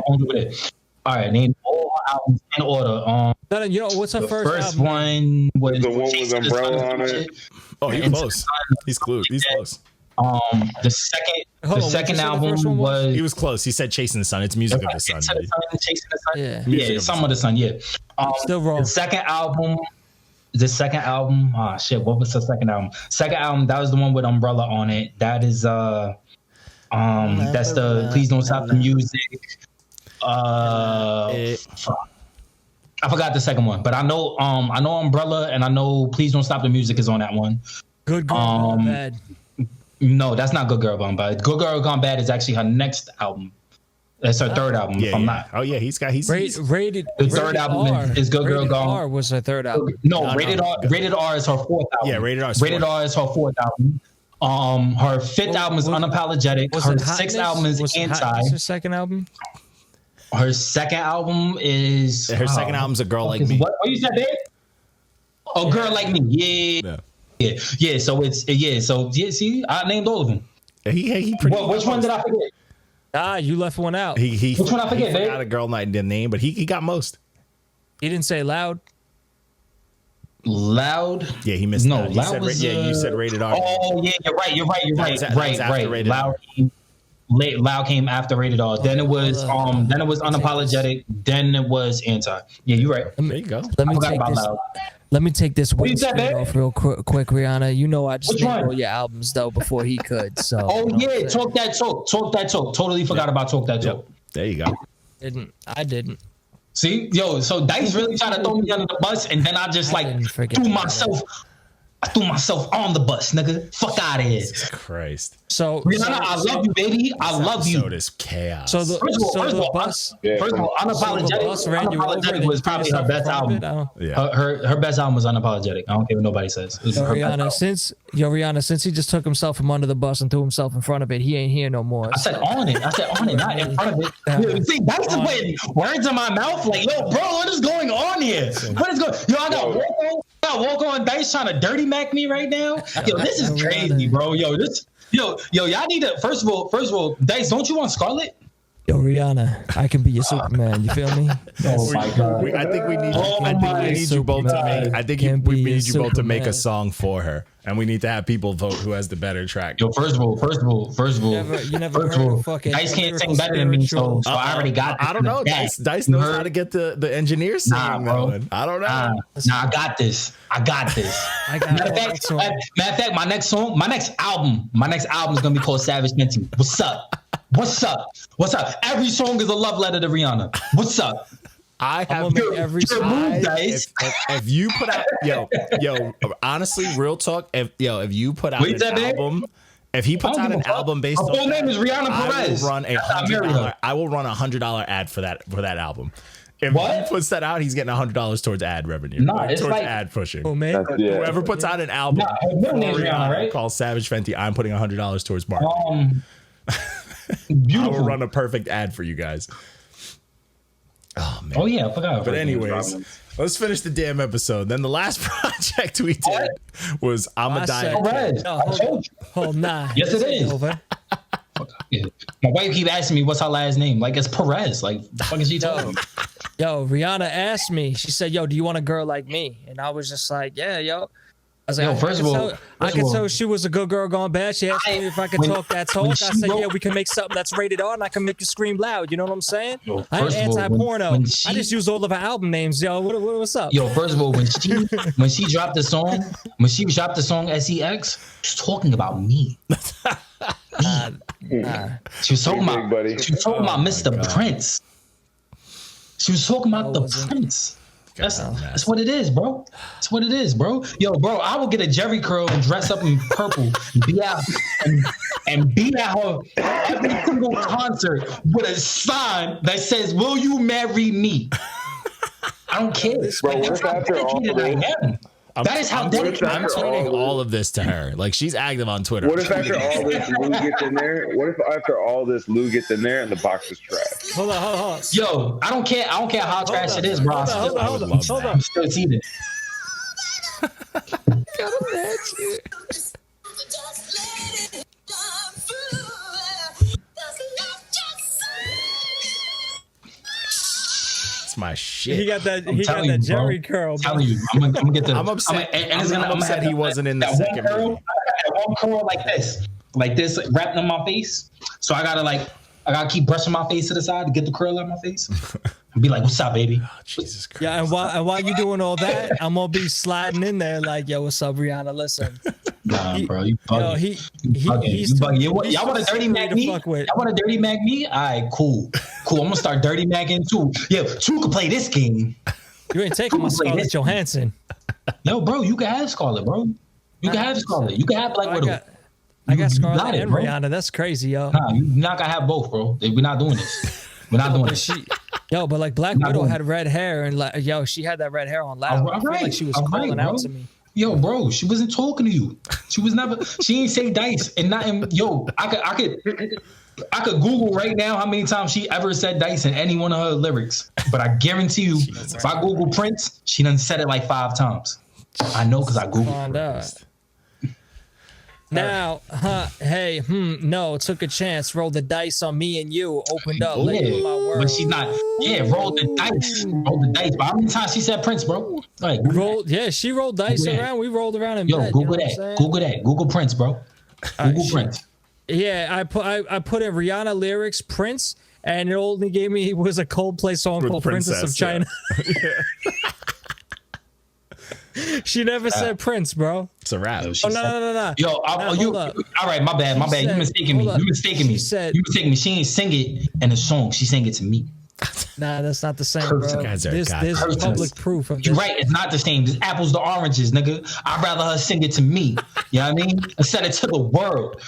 All right, name all albums in order. You know, what's her first one was the one with umbrella on it. Oh, he's close. He's close. The second album was he was close. He said "Chasing the Sun." It's music of the sun. Chasing the Sun. Yeah, Some of the Sun. Yeah. Still wrong. The second album. Ah, shit. What was the second album? Second album. That was the one with umbrella on it. That is that's the Please Don't Stop the Music. I forgot the second one, but I know Umbrella and I know Please Don't Stop the Music is on that one. Good Girl Gone Bad. No, that's not Good Girl Gone Bad. Good Girl Gone Bad is actually her next album. That's her third album. If I'm not. Oh yeah, he's rated. The third album is Good Girl Gone. R was her third album. No, Rated R is her fourth album. Yeah, Rated R is her fourth album. Her fifth album is Unapologetic. Her sixth album is Anti. What's her second album? Her second album is second album's A Girl Like Me. What you said, babe? A Girl Like Me. Yeah. So see, I named all of them. Which one did I forget? You left one out. Which one I forget, babe? Not A Girl Night didn't name, but he got most. He didn't say Loud. Loud? Yeah, he missed. No, that. Loud was. You said Rated R. Oh yeah, you're right. Loud came after Rated R. Then it was Unapologetic. Then it was Anti. Yeah, you're right. There you go. Let me take this weight off real quick, Rihanna. You know I just named all your albums though before he could. So. Oh yeah, Talk That Talk. Totally forgot about Talk That Talk. There you go. I didn't. See, so Dice really tried to throw me under the bus, and then I just threw myself on the bus, nigga. Fuck out of here. Jesus Christ. So Rihanna, I love you, baby. I love you. So this chaos. First of all, Unapologetic was probably her best album. Her best album was Unapologetic. I don't care what nobody says. Rihanna, since he just took himself from under the bus and threw himself in front of it, he ain't here no more. I said on it, not in front of it. See, that's the way words in my mouth. Like, yo, bro, what is going on here? What is going? Yo, I got walk on Dice trying to dirty mac me right now. Yo, this is crazy, bro. Yo, y'all need to first of all, Dice, don't you want Scarlet? Yo, Rihanna, I can be your Superman. You feel me? Oh my God. I think we need. Oh I think my we need you both to make. I think Can't we be need a you both to make a Superman. song for her, and we need to have people vote who has the better track. Yo, first of all, You never heard of fucking Dice can't sing better than me, so I already got this. I don't know. Dice knows how to get the engineers singing. Nah, bro. I don't know. Nah, I got this. I got Matter of fact, my next album is gonna be called Savage Fenty. What's up? Every song is a love letter to Rihanna. What's up? I have if you put out yo, honestly, real talk. If you put out an album, if he puts out an album based on, my full name is Rihanna Perez. I will run $100 ad for that album. If he puts that out, he's getting $100 towards ad revenue. Nah, it's towards like ad pushing. Oh man, Whoever puts out an album Rihanna, right? called Savage Fenty, I'm putting $100 towards marketing. Beautiful. I will run a perfect ad for you guys. Oh man. Oh yeah, I forgot. But anyways, let's finish the damn episode. Then the last project we did was I'm a Diet. Oh nah. Yes, it is. Over. Yeah. My wife keep asking me what's her last name. Like it's Perez. Like the fuck is she talking? Yo, Rihanna asked me. She said, "Yo, do you want a girl like me?" And I was just like, "Yeah, yo." I was like, I could tell she was a good girl gone bad. She asked me if I could talk that talk. I said, yeah, we can make something that's rated R and I can make you scream loud. You know what I'm saying? Yo, I ain't anti-porno. I just use all of her album names. Yo, what's up? Yo, first of all, when she dropped the song SEX, she's talking about me. She was talking about Mr. Prince. She was talking about the Prince. That's what it is, bro. That's what it is, bro. Yo, bro, I will get a Jerry curl and dress up in purple and be out her every single concert with a sign that says, "Will you marry me?" I don't care. Bro, what if after all this? That is how dedicated I am. I'm tweeting all of this to her. Like she's active on Twitter. What if after all this Lou gets in there? What if after all this Lou gets in there and the box is trash? Hold on. Yo, I don't care how trash it is, bro. Hold on. I'm still eating. My shit. He got that Jerry curl. I'm telling you, I'm gonna get the. I'm upset. I'm upset he wasn't in the second movie. I got one curl like this, wrapped on my face. So I gotta keep brushing my face to the side to get the curl out of my face. And be like, "What's up, baby?" Oh, Jesus Christ. Yeah, and while you doing all that, I'm gonna be sliding in there like, "Yo, what's up, Rihanna? Listen." Nah, bro, you bugging. He's Y'all want a dirty Mac me? Y'all want a dirty Mac me? All right, cool. I'm gonna start dirty Macking too. Yeah, two can play this game. You ain't taking my Scarlett Johansson. Yo, bro, you can have Scarlett, bro. You can have Scarlett. You can have Black Widow. I got Scarlett and Rihanna. That's crazy, yo. Nah, you're not gonna have both, bro. We're not doing this. We're not doing this. Yo, but like Black Widow had red hair, and like, yo, she had that red hair on loud. I feel like she was calling out to me. Yo, bro, she wasn't talking to you. She ain't say Dice and nothing. Yo, I could Google right now how many times she ever said Dice in any one of her lyrics. But I guarantee you, if I Google Prince, she done said it like 5 times. I know because I Googled it. Now, no, took a chance, rolled the dice on me and you, opened up, my word. But she's not, rolled the dice. But how many times she said Prince, bro? Like, she rolled dice around, we rolled around in bed. Google that. Google Prince, bro. Google Prince. Yeah, I put in Rihanna lyrics, Prince, and it only gave me, was a Coldplay song called Princess of China. Yeah. She never said Prince, bro. It's a rap. No. Yo, all right, my bad. You mistaken me. She ain't sing it in a song. She sang it to me. Nah, that's not the same, bro. There's public proof of this. You're right, it's not the same. There's apples to oranges, nigga. I'd rather her sing it to me. You know what I mean? Instead of to the world.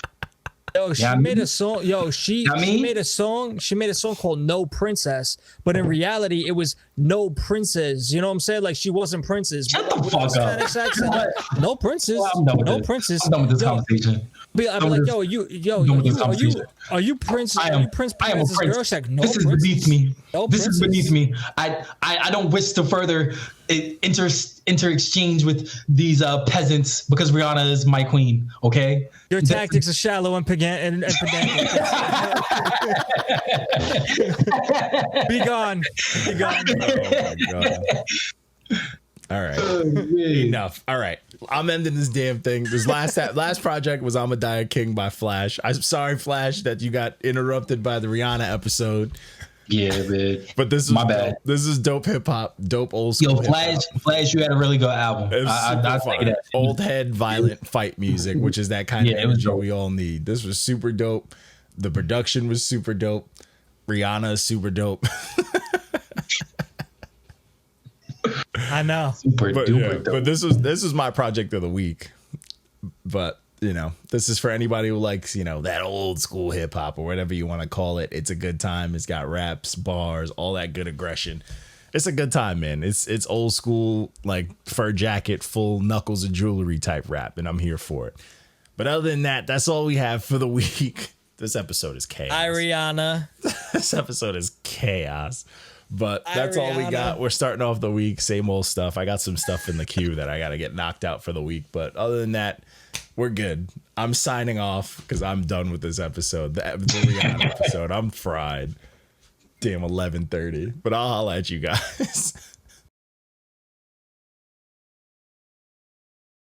Yo, she made a song. Yo, she made a song. She made a song called "No Princess," but in reality, it was "No Princes." You know what I'm saying? Like she wasn't princess. Shut the fuck up. No princess. No princess. I'm done with this conversation. I'm like, are you Prince? I am Prince. Girl? She's like, no, this is beneath me. This is beneath me. I don't wish to further inter-exchange with these peasants because Rihanna is my queen. Okay, your tactics are shallow and pedantic. Be gone. Oh my God. All right. Enough. All right. I'm ending this damn thing. This last project was I'ma Die a King by Flash. I'm sorry, Flash, that you got interrupted by the Rihanna episode. Yeah, man. But this is my bad. This is dope hip hop, dope old school. Yo, Flash, you had a really good album. I say that. Old head, violent fight music, which is that kind of energy we all need. This was super dope. The production was super dope. Rihanna is super dope. I know. But this is my project of the week. But you know, this is for anybody who likes, you know, that old school hip hop or whatever you want to call it. It's a good time. It's got raps, bars, all that good aggression. It's a good time, man. It's old school, like fur jacket, full knuckles of jewelry type rap, and I'm here for it. But other than that, that's all we have for the week. This episode is chaos. Rihanna. This episode is chaos. But that's all we got. We're starting off the week. Same old stuff. I got some stuff in the queue that I got to get knocked out for the week. But other than that, we're good. I'm signing off because I'm done with this episode. The Rihanna episode. I'm fried. Damn, 11:30. But I'll holla at you guys.